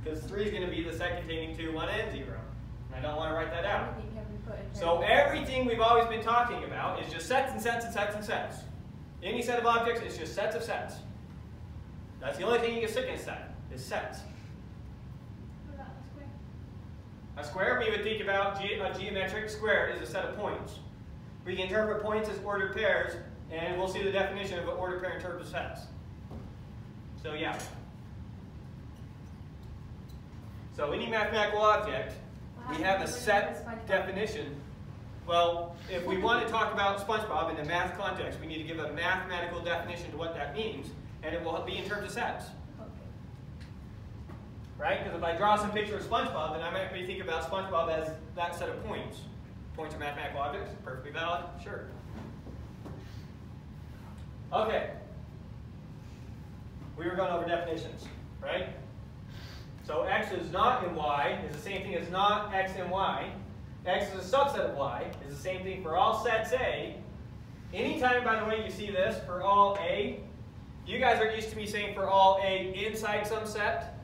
Speaker 1: because 3 is going to be the set containing 2, 1, and 0. And I don't want to write that out. So everything we've always been talking about is just sets and sets and sets and sets. Any set of objects is just sets of sets. That's the only thing you can stick in a set, is sets.
Speaker 3: What about a square?
Speaker 1: A square, we would think about a geometric square is a set of points. We can interpret points as ordered pairs, and we'll see the definition of an ordered pair in terms of sets. So yeah. So any mathematical object, we have a set definition. Well, if we want to talk about SpongeBob in the math context, we need to give a mathematical definition to what that means, and it will be in terms of sets. Right? Because if I draw some picture of SpongeBob, then I might be thinking about SpongeBob as that set of points. Points are mathematical objects, perfectly valid, sure. Okay. We were going over definitions, right? So X is not in Y is the same thing as not X in Y. X is a subset of Y is the same thing for all sets A. Anytime, by the way, you see this for all A, you guys are used to me saying for all A inside some set,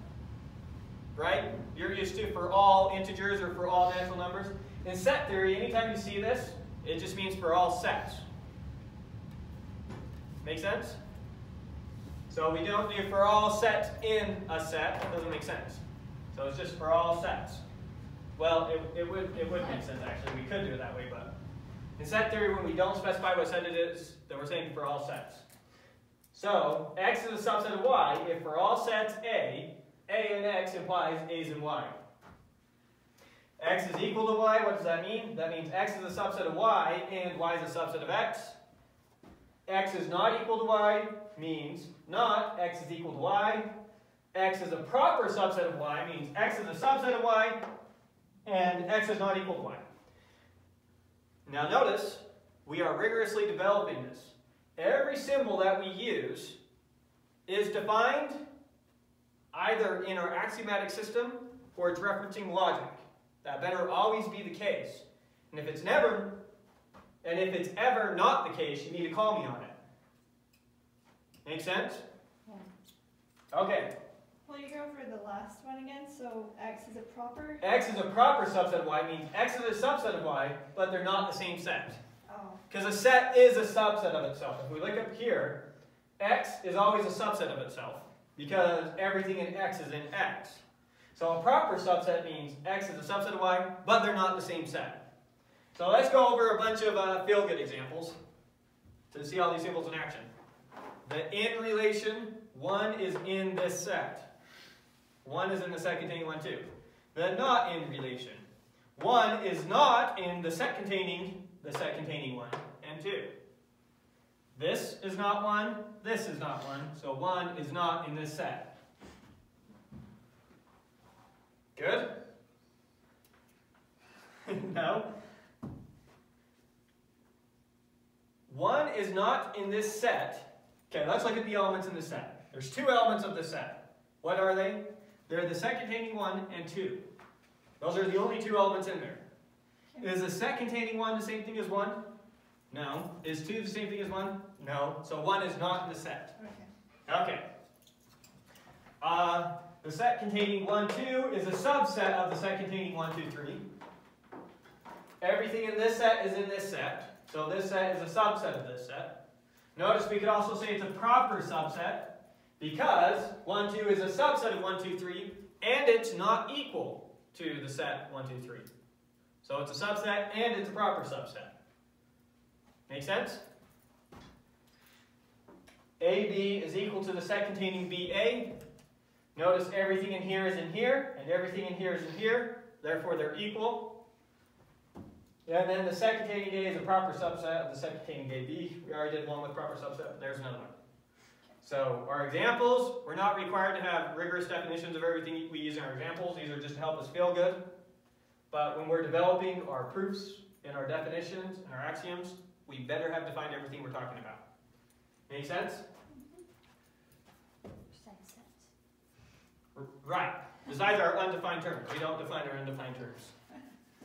Speaker 1: right? You're used to for all integers or for all natural numbers. In set theory, anytime you see this, it just means for all sets. Make sense? So we don't do for all sets in a set. That doesn't make sense. So it's just for all sets. Well, it would make sense actually. We could do it that way, but in set theory, when we don't specify what set it is, then we're saying for all sets. So x is a subset of y if for all sets A and x implies a's and y. X is equal to y, what does that mean? That means x is a subset of y and y is a subset of x. X is not equal to y means not x is equal to y. X is a proper subset of y means x is a subset of y and x is not equal to y. Now notice, we are rigorously developing this. Every symbol that we use is defined either in our axiomatic system or it's referencing logic. That better always be the case. And if it's ever not the case, you need to call me on it. Make sense?
Speaker 2: Yeah.
Speaker 1: Okay.
Speaker 3: Will you go over the last one again? So x is a proper?
Speaker 1: X is a proper subset of y means x is a subset of y, but they're not the same set.
Speaker 3: Oh.
Speaker 1: Because a set is a subset of itself. If we look up here, x is always a subset of itself because everything in x is in x. So a proper subset means x is a subset of y, but they're not the same set. So let's go over a bunch of feel-good examples to see all these symbols in action. The in relation, 1 is in this set. 1 is in the set containing 1, 2. The not in relation, 1 is not in the set containing 1 and 2. This is not 1, this is not 1, so 1 is not in this set. Good? No? 1 is not in this set. Okay, let's look at the elements in this set. There's 2 elements of this set. What are they? They're the set containing 1 and 2. Those are the only 2 elements in there. Is the set containing 1 the same thing as 1? No. Is 2 the same thing as 1? No. So 1 is not in the set.
Speaker 3: Okay.
Speaker 1: Okay. The set containing 1, 2 is a subset of the set containing 1, 2, 3. Everything in this set is in this set. So this set is a subset of this set. Notice we could also say it's a proper subset because 1, 2 is a subset of 1, 2, 3 and it's not equal to the set 1, 2, 3. So it's a subset and it's a proper subset. Make sense? AB is equal to the set containing BA. Notice everything in here is in here, and everything in here is in here. Therefore, they're equal. And then the set containing A is a proper subset of the set containing AB. We already did one with proper subset, but there's another one. So our examples, we're not required to have rigorous definitions of everything we use in our examples. These are just to help us feel good. But when we're developing our proofs and our definitions and our axioms, we better have defined everything we're talking about. Make sense? Right. Besides our undefined terms. We don't define our undefined terms.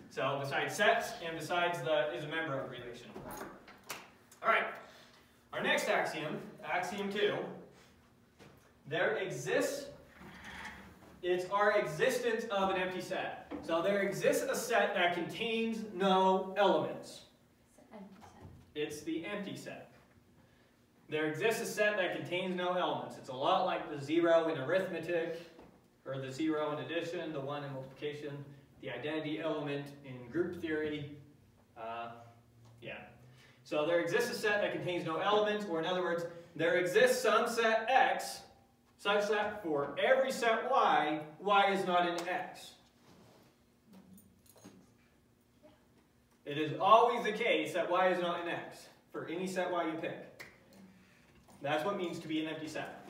Speaker 1: So besides sets and besides the is a member of relation. Alright. Our next axiom, axiom 2. There exists, it's our existence of an empty set. So there exists a set that contains no elements. It's the empty set. There exists a set that contains no elements. It's a lot like the 0 in arithmetic, or the 0 in addition, the 1 in multiplication, the identity element in group theory. Yeah. So there exists a set that contains no elements, or in other words, there exists some set X such that for every set Y, Y is not in X. It is always the case that Y is not in X for any set Y you pick. That's what it means to be an empty set.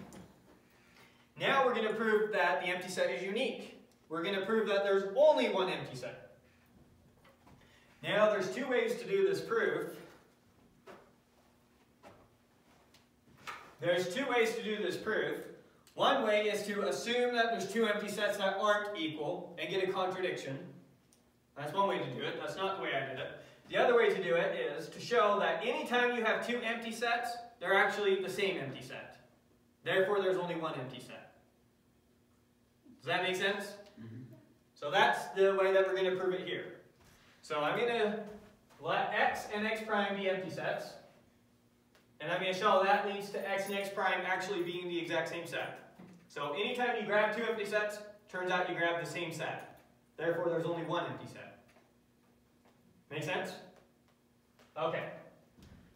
Speaker 1: Now we're going to prove that the empty set is unique. We're going to prove that there's only one empty set. Now there's 2 ways to do this proof. There's 2 ways to do this proof. One way is to assume that there's 2 empty sets that aren't equal and get a contradiction. That's one way to do it. That's not the way I did it. The other way to do it is to show that anytime you have 2 empty sets, they're actually the same empty set. Therefore, there's only one empty set. Does that make sense? Mm-hmm. So that's the way that we're going to prove it here. So I'm going to let x and x prime be empty sets. And I'm going to show that leads to x and x prime actually being the exact same set. So anytime you grab two empty sets, turns out you grab the same set. Therefore, there's only one empty set. Make sense? Okay.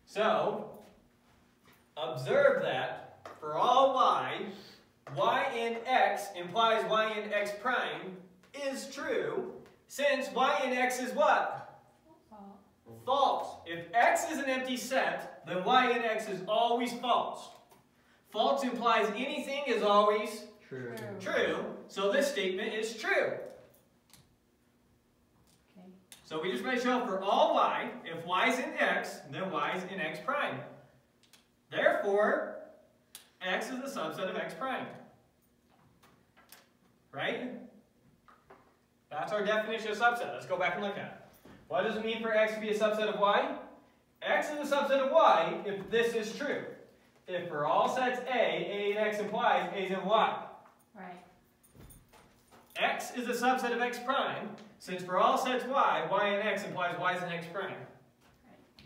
Speaker 1: So, observe that for all y in x implies y in x prime is true, since y in x is what? False. If x is an empty set, then y in x is always false. False implies anything is always
Speaker 4: True.
Speaker 1: true, so this statement is true.
Speaker 2: Okay.
Speaker 1: So we just want to show for all y, if y is in x, then y is in x prime. Therefore, x is the subset of x prime. Right? That's our definition of subset. Let's go back and look at it. What does it mean for x to be a subset of y? X is a subset of y if this is true. If for all sets A in x implies A is in y.
Speaker 2: Right.
Speaker 1: X is a subset of x prime, since for all sets y in x implies y is in x prime.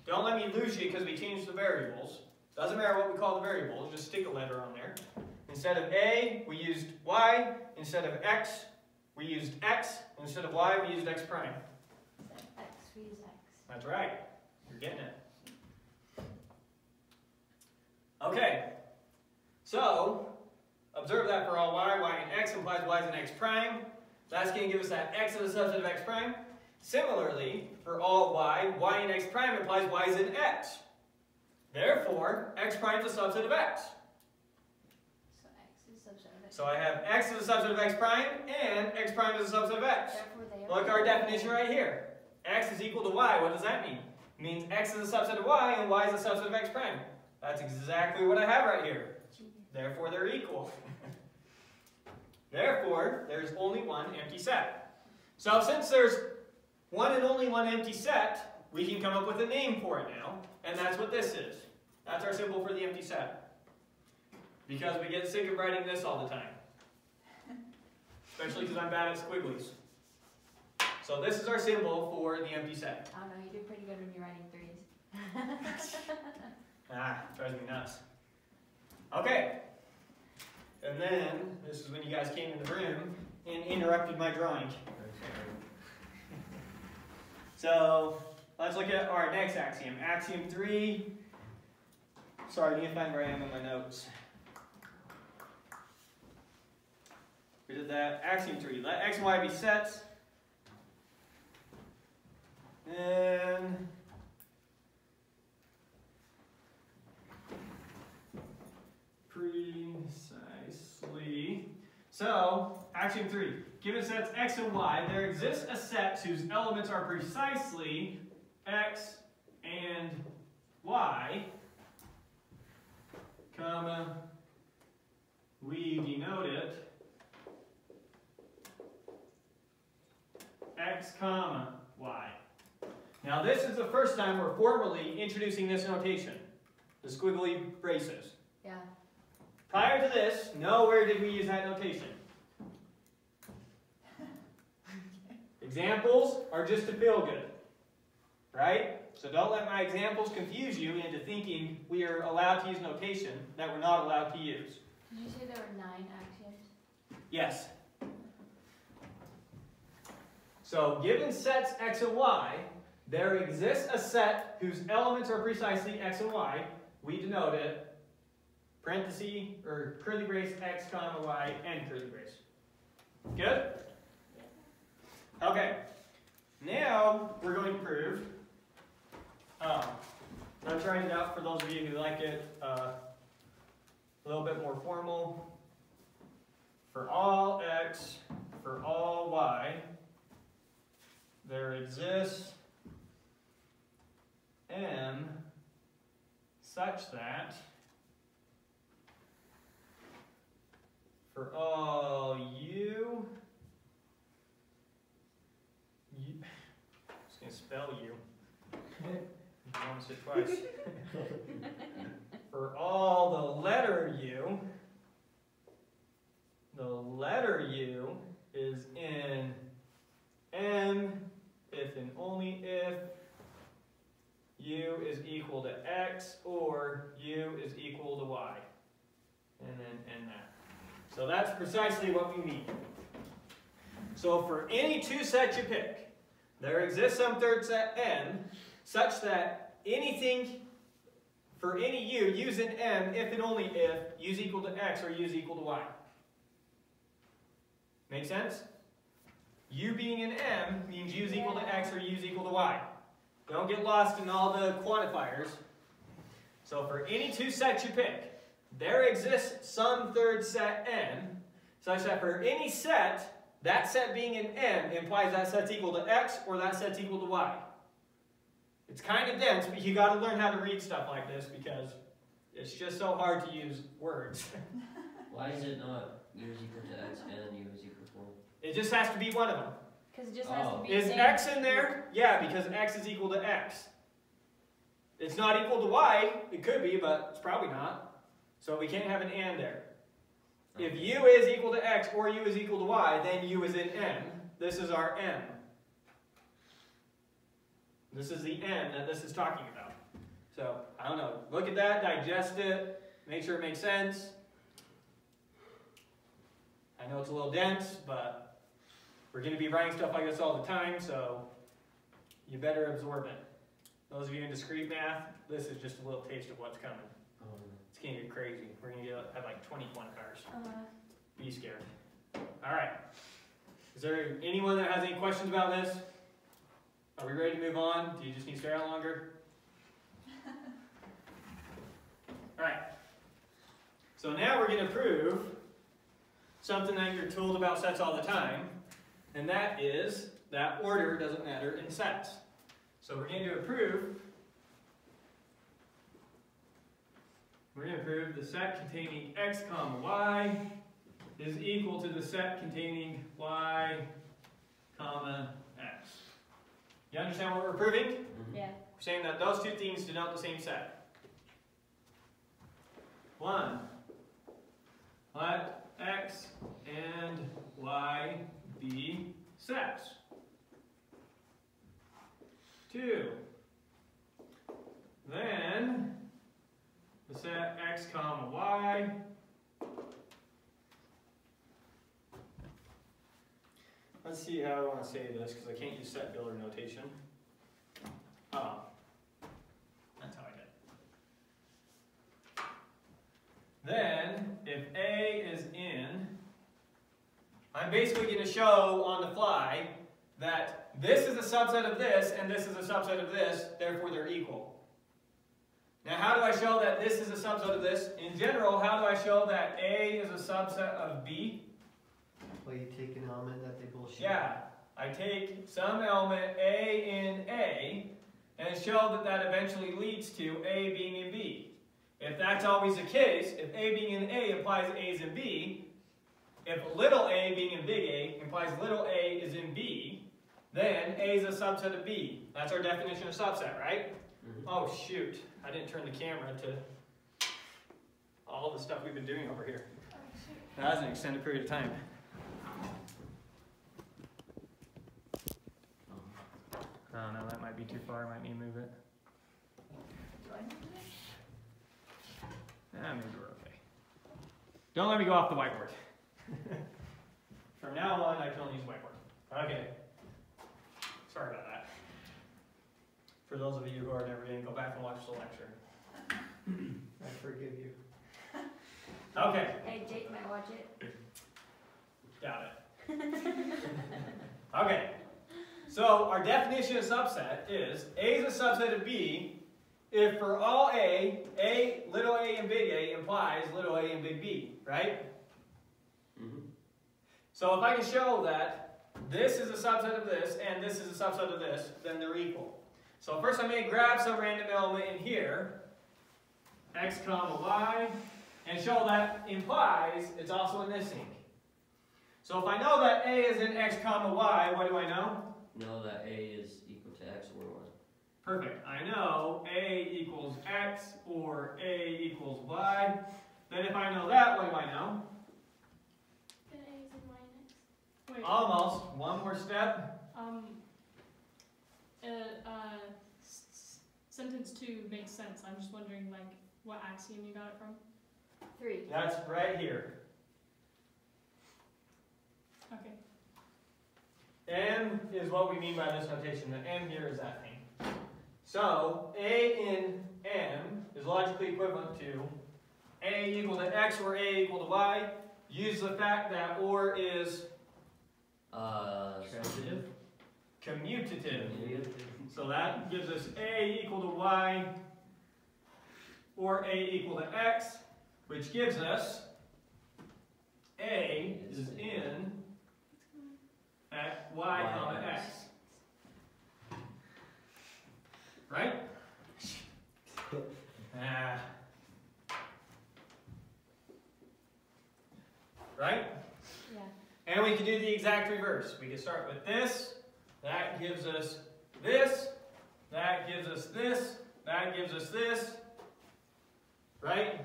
Speaker 1: Don't let me lose you because we changed the variables. Doesn't matter what we call the variables, just stick a letter on there. Instead of A, we used y. Instead of x, we used x. Instead of y, we used x prime.
Speaker 2: X, we use X.
Speaker 1: That's right. You're getting it. Okay. So, observe that for all y in x implies y is in x prime. That's going to give us that x is a subset of x prime. Similarly, for all y in x prime implies y is in x. Therefore, x prime is a subset of x.
Speaker 2: So X is a subset of X.
Speaker 1: So I have x is a subset of x prime, and x prime is a subset of x.
Speaker 2: Therefore, they are
Speaker 1: Look at our definition right here. X is equal to y. What does that mean? It means x is a subset of y, and y is a subset of x prime. That's exactly what I have right here. Therefore, they're equal. Therefore, there's only one empty set. So since there's one and only one empty set, we can come up with a name for it now, and that's what this is. That's our symbol for the empty set. Because we get sick of writing this all the time. Especially because I'm bad at squigglies. So this is our symbol for the empty set.
Speaker 2: I don't know, you do pretty good when you're writing threes.
Speaker 1: Drives me nuts. Okay. And then, this is when you guys came in the room and interrupted my drawing. So, let's look at our next axiom. Axiom 3. Sorry, I need to find where I am in my notes. We did that. Axiom 3. Let x and y be sets. And precisely. So, axiom 3. Given sets x and y, there exists a set whose elements are precisely x and y, comma, we denote it x comma y. Now this is the first time we're formally introducing this notation, the squiggly braces.
Speaker 2: Yeah.
Speaker 1: Prior to this, nowhere did we use that notation. Examples are just to feel good, right? So don't let my examples confuse you into thinking we are allowed to use notation that we're not allowed to use.
Speaker 2: Did you say there were 9 axioms?
Speaker 1: Yes. So given sets x and y, there exists a set whose elements are precisely x and y. We denote it parenthesis or curly brace x comma y and curly brace. Good? Okay. Now we're going to prove. I'm trying it out for those of you who like it a little bit more formal. For all x, for all y, there exists M such that for all u, I'm just going to spell u once or twice. For all the letter u is in M if and only if u is equal to x, or u is equal to y. And then end that. So that's precisely what we need. So for any two sets you pick, there exists some third set n, such that anything for any u, use an m if and only if u is equal to x or u is equal to y. Make sense? U being an m means u is equal to x or u is equal to y. Don't get lost in all the quantifiers. So for any two sets you pick, there exists some third set n, such that for any set, that set being an m implies that set's equal to x or that set's equal to y. It's kind of dense, but you got to learn how to read stuff like this because it's just so hard to use words.
Speaker 5: Why is it not u is equal to x and u is equal to 1?
Speaker 1: It just has to be one of them.
Speaker 2: Because it just has to be
Speaker 1: Is
Speaker 2: same.
Speaker 1: x in there? Yeah, because x is equal to x. It's not equal to y. It could be, but it's probably not. So we can't have an and there. If u is equal to x or u is equal to y, then u is in m. This is our m. This is the m that this is talking about. So, I don't know. Look at that, digest it, make sure it makes sense. I know it's a little dense, but we're going to be writing stuff like this all the time, so you better absorb it. Those of you in discrete math, this is just a little taste of what's coming. It's going to get crazy. We're going to have like 20 quantifiers. Be scared. All right. Is there anyone that has any questions about this? Are we ready to move on? Do you just need to stay out longer? All right. So now we're going to prove something that you're told about sets all the time, and that is that order doesn't matter in sets. So we're going to prove the set containing x comma y is equal to the set containing y comma x. You understand what we're proving?
Speaker 2: Yeah.
Speaker 1: We're saying that those two things denote the same set. 1. Let x and y be sets. 2. Then the set x comma y let's see how I want to say this because I can't use set builder notation. Oh, that's how I did it. Then, if A is in, I'm basically going to show on the fly that this is a subset of this and this is a subset of this, therefore they're equal. Now, how do I show that this is a subset of this? In general, how do I show that A is a subset of B?
Speaker 4: Well, you take an element that they both share.
Speaker 1: Yeah, I take some element A in A and show that that eventually leads to A being in B. If that's always the case, if A being in A implies A is in B, if little a being in big A implies little a is in B, then A is a subset of B. That's our definition of subset, right?
Speaker 5: Mm-hmm.
Speaker 1: Oh shoot, I didn't turn the camera to all the stuff we've been doing over here.
Speaker 3: Oh, shoot.
Speaker 1: That was an extended period of time. Oh no, that might be too far, I might need to move it.
Speaker 3: Do I need to?
Speaker 1: Maybe we're okay. Don't let me go off the whiteboard. From now on, I can only use whiteboard. Okay. Sorry about that. For those of you who are never going to go back and watch the lecture.
Speaker 4: I forgive you.
Speaker 1: Okay.
Speaker 2: Hey, Jake might watch it.
Speaker 1: Got it. Okay. So our definition of subset is A is a subset of B if for all A, little a and big A implies little a and big B, right?
Speaker 5: Mm-hmm.
Speaker 1: So if I can show that this is a subset of this and this is a subset of this, then they're equal. So first I'm going to grab some random element in here, x comma y, and show that implies it's also in this thing. So if I know that A is in x comma y, what do I know?
Speaker 5: Know that a is equal to x or 1.
Speaker 1: Perfect. I know A equals x or A equals y. Then if I know that, what do I know?
Speaker 2: Good A's and Y next.
Speaker 3: Wait.
Speaker 1: Almost. One more step.
Speaker 6: sentence 2 makes sense. I'm just wondering, like, what axiom you got it from?
Speaker 2: 3.
Speaker 1: That's right here.
Speaker 6: Okay.
Speaker 1: M is what we mean by this notation. The M here is that thing. So A in M is logically equivalent to A equal to X or A equal to Y. Use the fact that OR is
Speaker 5: Transitive?
Speaker 1: commutative. So that gives us A equal to Y or A equal to X, which gives us A is in at Y comma X. Right? Ah. Right?
Speaker 2: Yeah.
Speaker 1: And we can do the exact reverse. We can start with this. That gives us this. That gives us this. That gives us this. Right?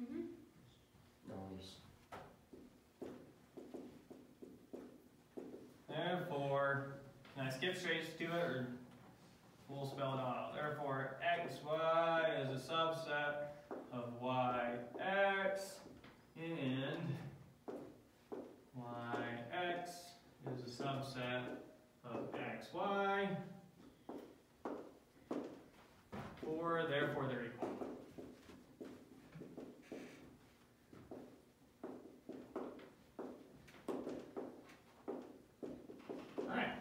Speaker 2: Mm-hmm.
Speaker 5: Nice.
Speaker 1: Therefore, can I skip straight to it or we'll spell it out? Therefore, xy is a subset of yx and yx is a subset of xy. Therefore they're equal. Alright,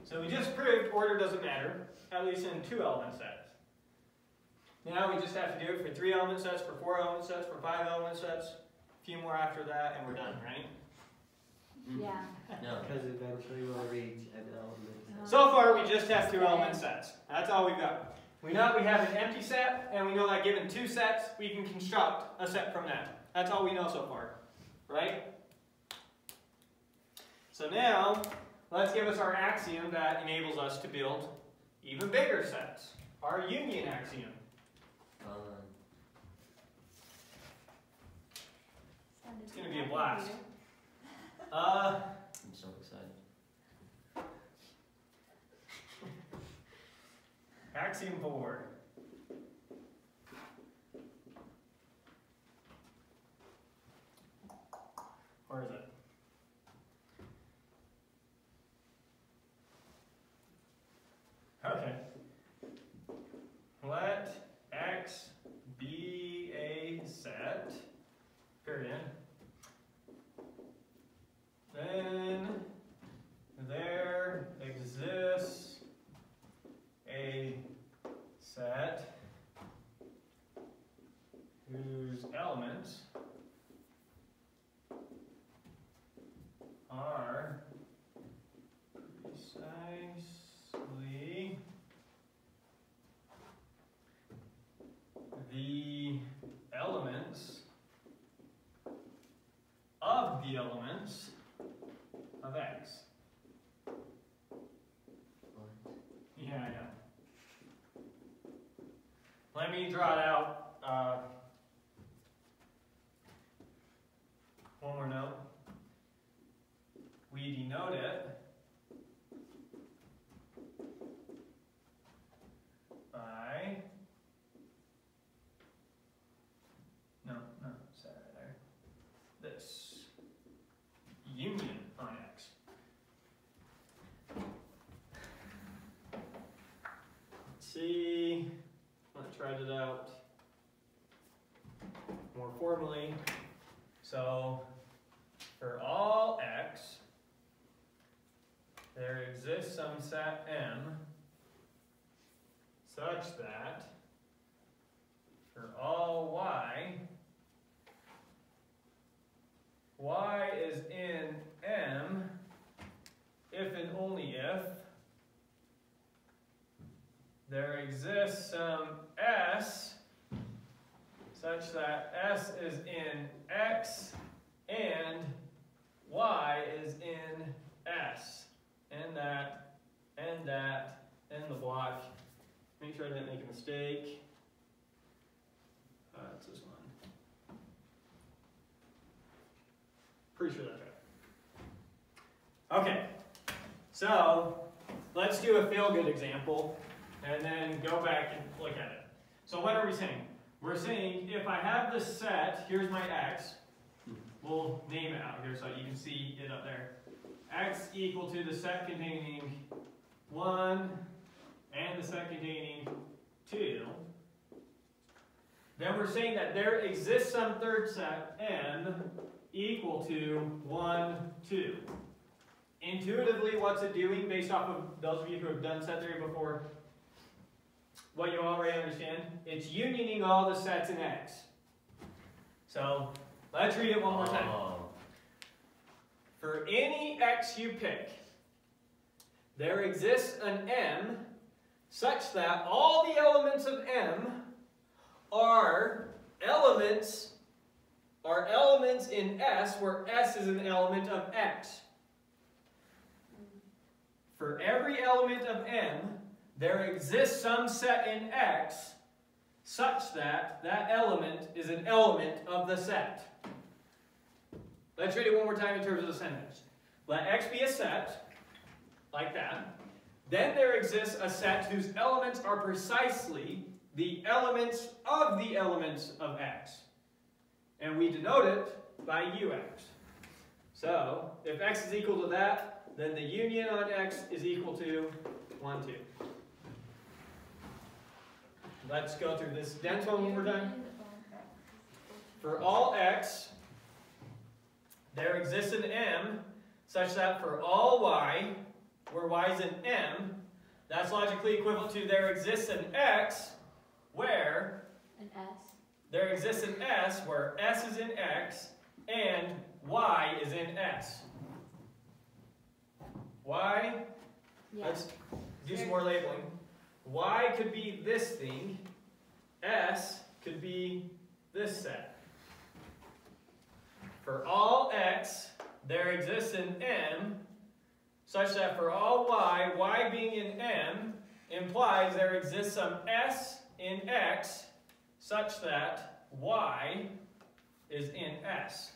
Speaker 1: so we just proved order doesn't matter, at least in 2 element sets. Now we just have to do it for 3 element sets, for 4 element sets, for 5 element sets, a few more after that, and we're done, right?
Speaker 2: Yeah.
Speaker 5: No.
Speaker 4: Because eventually we'll reach an element.
Speaker 1: So far we just have 2 element sets. That's all we've got. We know we have an empty set, and we know that given 2 sets, we can construct a set from that. That's all we know so far, right? So now, let's give us our axiom that enables us to build even bigger sets. Our union axiom. It's going to be a blast.
Speaker 5: I'm so excited.
Speaker 1: Axiom 4. Where is it? Okay. Let X be a set, period. Then there exists a set whose elements are precisely the elements of the elements of X. Yeah, I know. Let me draw it out. One more note. We denote it by, sorry there. This union on X. Let's see. Let's try it out more formally. So, for all X, there exists some set M such that for all Y, Y is in M if and only if there exists some S such that S is in X and Y is in S. And that, and the block. Make sure I didn't make a mistake. That's this one. Pretty sure that's right. Okay, so let's do a feel-good example and then go back and look at it. So what are we saying? We're saying if I have this set, here's my x, we'll name it out here so you can see it up there. X equal to the set containing 1 and the set containing 2. Then we're saying that there exists some third set n equal to 1, 2. Intuitively, what's it doing based off of those of you who have done set theory before? What you already understand? It's unioning all the sets in X. So, let's read it one more time. For any X you pick, there exists an M such that all the elements of M are elements in S where S is an element of X. For every element of M, there exists some set in X such that that element is an element of the set. Let's read it one more time in terms of the sentence. Let X be a set, like that. Then there exists a set whose elements are precisely the elements of X. And we denote it by UX. So, if X is equal to that, then the union on X is equal to 1, 2. Let's go through this dense one more time. For all X, there exists an M such that for all Y, where Y is an M, that's logically equivalent to there exists an X where
Speaker 2: An S.
Speaker 1: there exists an S where S is in X and Y is in S. Y,
Speaker 2: Yeah.
Speaker 1: let's do some more labeling. Y could be this thing. S could be this set. For all X, there exists an M such that for all Y, Y being in M implies there exists some S in X such that Y is in S.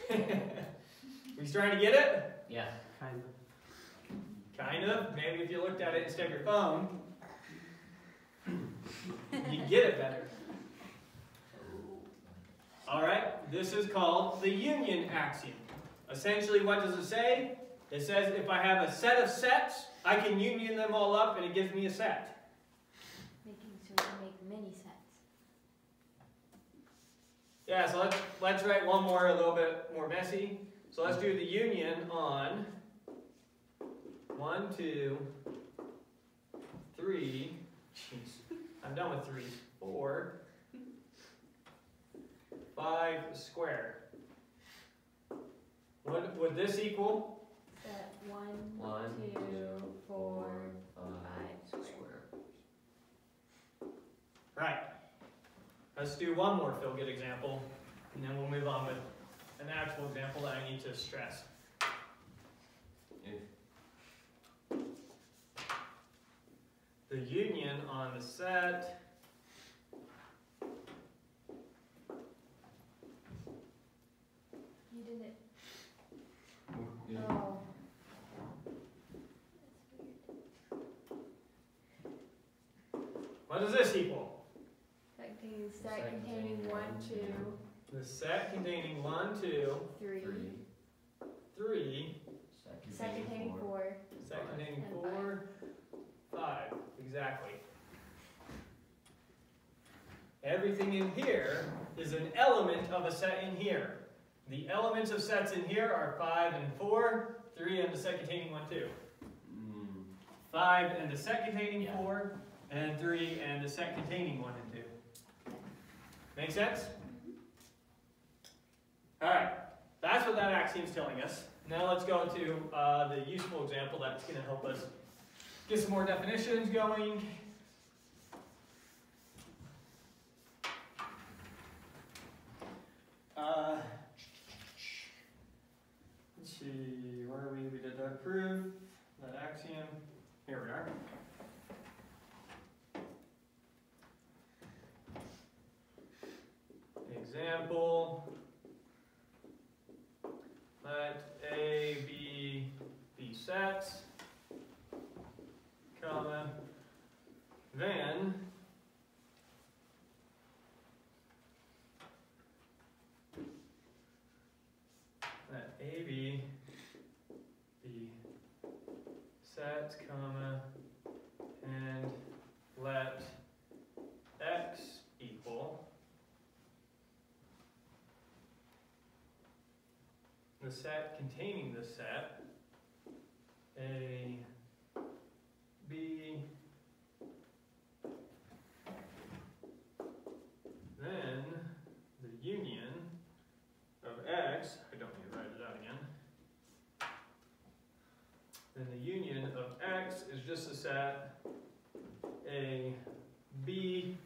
Speaker 1: We trying to get it?
Speaker 5: Yeah.
Speaker 4: Kind of.
Speaker 1: Kind of. Maybe if you looked at it instead of your phone, you'd get it better. Alright, this is called the union axiom. Essentially, what does it say? It says if I have a set of sets, I can union them all up and it gives me a set.
Speaker 2: Making so we can make many sets.
Speaker 1: Yeah, so let's write one more a little bit more messy. So let's do the union on 1, 2, 3. Jeez, I'm done with 3. 4, 5 squared. What would this equal?
Speaker 2: Set 1,
Speaker 5: 1,
Speaker 2: 2, 4, 5
Speaker 5: square.
Speaker 1: Right. Let's do one more feel-good example, and then we'll move on with an actual example that I need to stress. The union on the set
Speaker 2: You did it.
Speaker 5: Yeah.
Speaker 2: Oh.
Speaker 1: What does this equal?
Speaker 2: That contains set containing 1, 2,
Speaker 1: The set containing 1, 2,
Speaker 2: 3.
Speaker 1: 3,
Speaker 2: Set containing 4.
Speaker 1: set containing
Speaker 2: And
Speaker 1: 4, 5. Exactly. Everything in here is an element of a set in here. The elements of sets in here are 5 and 4, 3 and the set containing 1, 2. 5 and the set containing 4, and 3 and the set containing 1 and 2. Make sense? Alright, that's what that axiom is telling us. Now let's go to the useful example that's going to help us get some more definitions going. Let's see, where are we? We did that proof, that axiom. Here we are. Example. Let A, B be sets, comma, the set containing the set A, B, then the union of X, I don't need to write it out again, then the union of X is just the set A, B,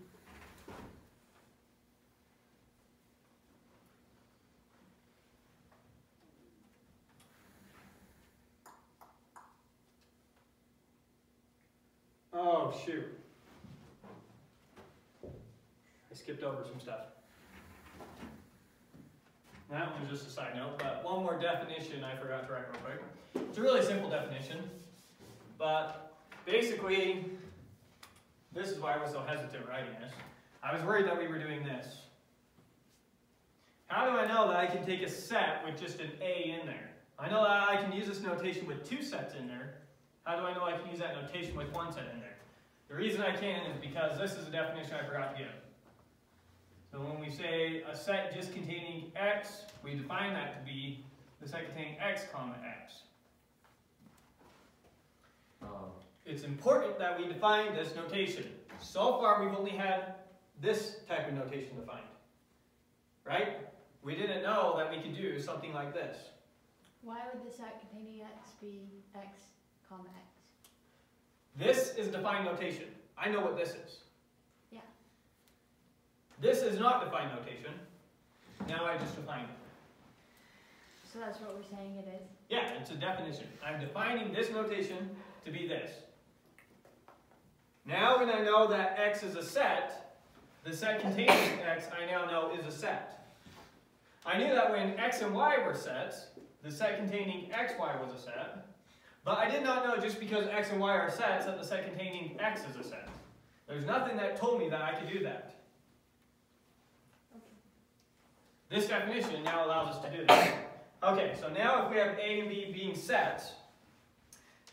Speaker 1: oh shoot, I skipped over some stuff. That one's just a side note, but one more definition I forgot to write real quick. It's a really simple definition, but basically, this is why I was so hesitant writing this. I was worried that we were doing this. How do I know that I can take a set with just an A in there? I know that I can use this notation with two sets in there. How do I know I can use that notation with one set in there? The reason I can is because this is a definition I forgot to give. So when we say a set just containing X, we define that to be the set containing X comma X. It's important that we define this notation. So far we've only had this type of notation defined. Right? We didn't know that we could do something like this.
Speaker 2: Why would the set containing X be X comma X?
Speaker 1: This is defined notation. I know what this is.
Speaker 2: Yeah.
Speaker 1: This is not defined notation. Now I just defined it.
Speaker 2: So that's what we're saying it is?
Speaker 1: Yeah, it's a definition. I'm defining this notation to be this. Now when I know that X is a set, the set containing X I now know is a set. I knew that when X and Y were sets, the set containing XY was a set. But I did not know just because X and Y are sets that the set containing X is a set. There's nothing that told me that I could do that.
Speaker 2: Okay.
Speaker 1: This definition now allows us to do that. Okay, so now if we have A and B being sets,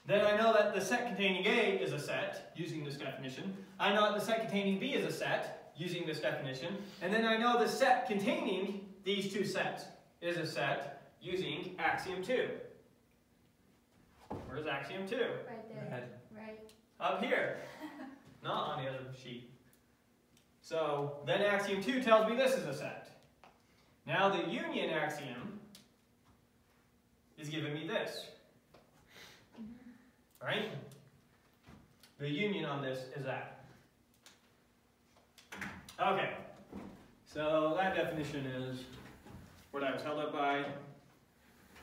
Speaker 1: then I know that the set containing A is a set, using this definition. I know that the set containing B is a set, using this definition. And then I know the set containing these two sets is a set, using axiom 2. Where's axiom 2?
Speaker 2: Right there. Right.
Speaker 1: Up here. Not on the other sheet. So then axiom 2 tells me this is a set. Now the union axiom is giving me this. Right? The union on this is that. Okay. So that definition is what I was held up by.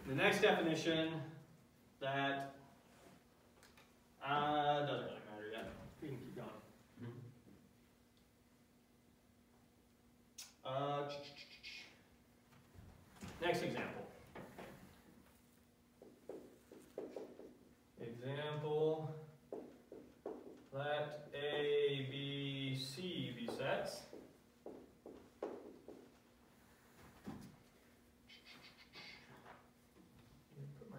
Speaker 1: The next definition that doesn't really matter yet. We can keep going. Next example. Example, let A, B, C be sets. Put my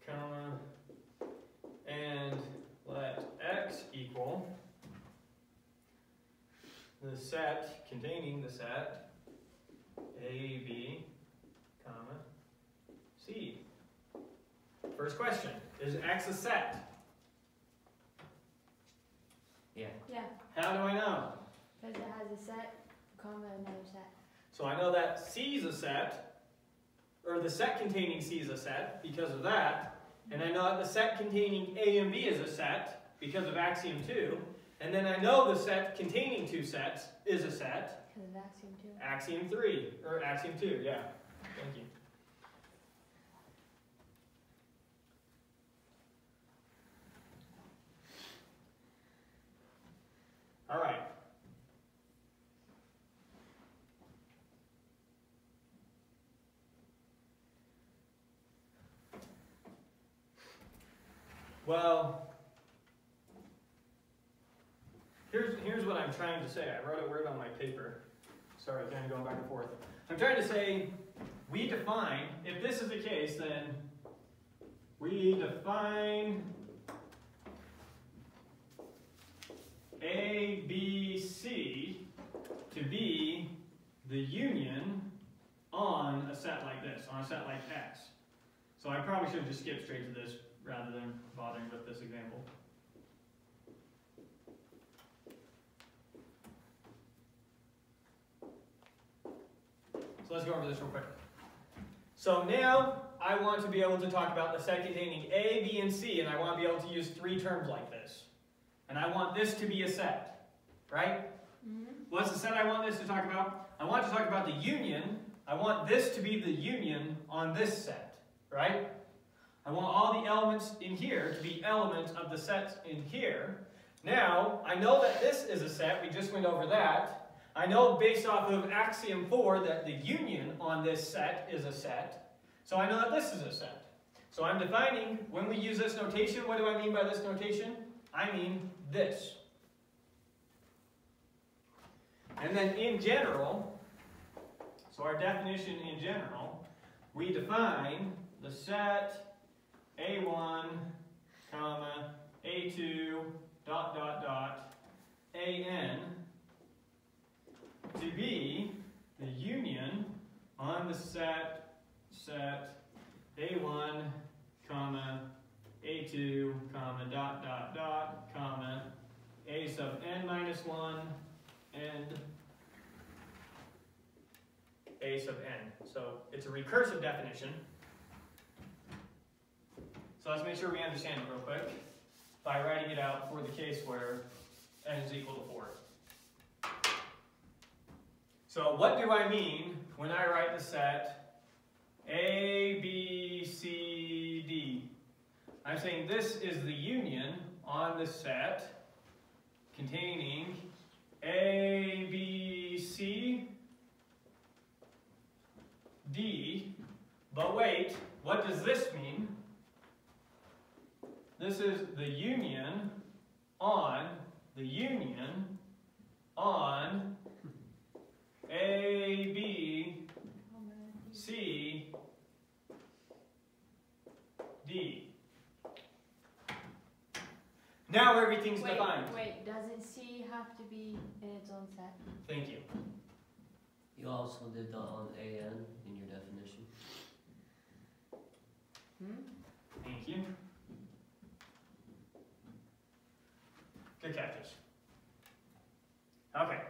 Speaker 1: comma, and let X equal the set containing the set A, B, comma, C. First question, is X a set?
Speaker 5: Yeah.
Speaker 2: Yeah,
Speaker 1: How do I know?
Speaker 2: because it has a set, comma, another set.
Speaker 1: So I know that C is a set, or the set containing C is a set because of that, and I know that the set containing A and B is a set because of axiom 2, and then I know the set containing two sets is a set,
Speaker 2: Because of axiom 2.
Speaker 1: axiom 3, or axiom 2, yeah. Thank you. All right. Well, here's what I'm trying to say. I wrote a word on my paper. Sorry, kind of going back and forth. I'm trying to say, we define, if this is the case, then we define A, B, C to be the union on a set like this, on a set like X. So I probably should have just skipped straight to this rather than bothering with this example. So let's go over this real quick. So now I want to be able to talk about the set containing A, B, and C, and I want to be able to use three terms like this. And I want this to be a set, right? What's the set I want this to talk about? I want to talk about the union. I want this to be the union on this set, right? I want all the elements in here to be elements of the sets in here. Now, I know that this is a set. We just went over that. I know based off of axiom 4 that the union on this set is a set. So I know that this is a set. So I'm defining, when we use this notation, what do I mean by this notation? I mean this. And then in general, so our definition in general, we define the set A1, comma, A2, dot, dot, dot, AN to be the union on the set A1, comma, A2, comma, dot, dot, dot, comma, A sub n minus 1, and A sub n. So it's a recursive definition. So let's make sure we understand it real quick by writing it out for the case where n is equal to 4. So what do I mean when I write the set A, B, C, D? I'm saying this is the union on the set containing A, B, C, D. But wait, what does this mean? This is the union on A, B, C, D. Now everything's defined.
Speaker 2: Wait, doesn't C have to be in its own set?
Speaker 1: Thank you.
Speaker 5: You also did that on AN in your definition.
Speaker 1: Thank you. Good catches. Okay.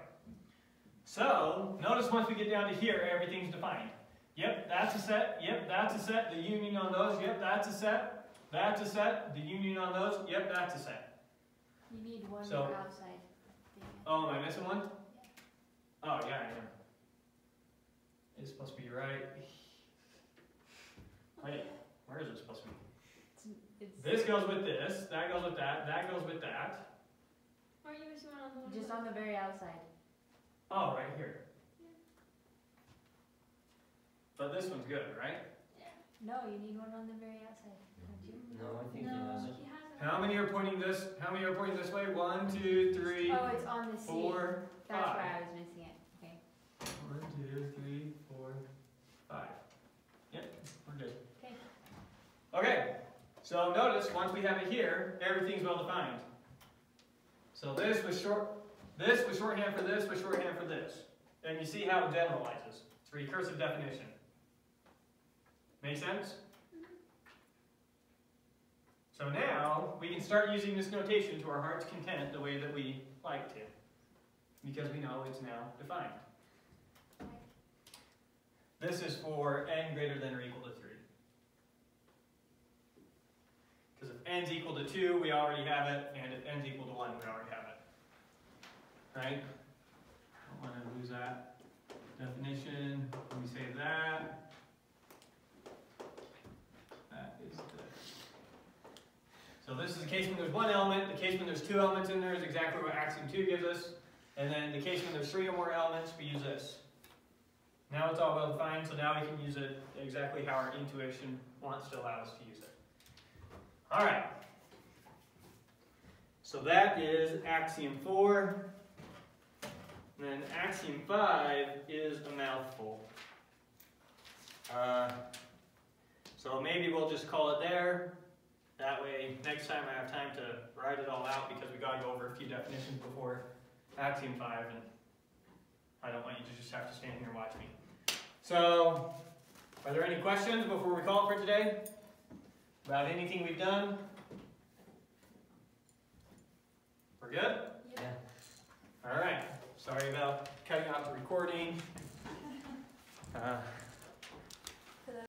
Speaker 1: So, notice once we get down to here, everything's defined. Yep, that's a set. Yep, that's a set. The union on those. Yep, that's a set. That's a set. The union on those. Yep, that's a set.
Speaker 2: You need one
Speaker 1: So-
Speaker 2: more outside.
Speaker 1: Oh, am I missing one? Oh, yeah, I am. It's supposed to be right. Wait, where is it supposed to be?
Speaker 2: It's
Speaker 1: This goes with this. That goes with that. That goes with that.
Speaker 6: Why are you missing one on the one?
Speaker 2: just on the very outside.
Speaker 1: Oh, right here. But this one's good, right?
Speaker 2: No, you need one on the very outside, don't you?
Speaker 5: No, I think
Speaker 6: No,
Speaker 5: it has it.
Speaker 6: he has it.
Speaker 1: How many are pointing this? How many are pointing this way? 1, 2, 3,
Speaker 2: Oh, it's on the C.
Speaker 1: 4,
Speaker 2: That's
Speaker 1: 5.
Speaker 2: why I was missing it. Okay.
Speaker 1: 1, 2, 3, 4, 5. Yep, we're good.
Speaker 2: Okay.
Speaker 1: Okay. So notice once we have it here, everything's well defined. So this was shorthand for this was shorthand for this. And you see how it generalizes. It's a recursive definition. Make sense? So now we can start using this notation to our heart's content the way that we like to. Because we know it's now defined. This is for n greater than or equal to 3. Because if n's equal to 2, we already have it, and if n's equal to 1, we already have it. Right? Don't want to lose that definition. Let me save that. That is this. So this is the case when there's one element. The case when there's two elements in there is exactly what axiom 2 gives us. And then the case when there's 3 or more elements, we use this. Now it's all well defined, so now we can use it exactly how our intuition wants to allow us to use it. All right. So that is axiom 4. And then axiom 5 is a mouthful. So maybe we'll just call it there. That way, next time I have time to write it all out because we got to go over a few definitions before axiom 5, and I don't want you to just have to stand here and watch me. So, are there any questions before we call it for today? About anything we've done? We're good?
Speaker 5: Yeah.
Speaker 1: Alright. Sorry about cutting off the recording.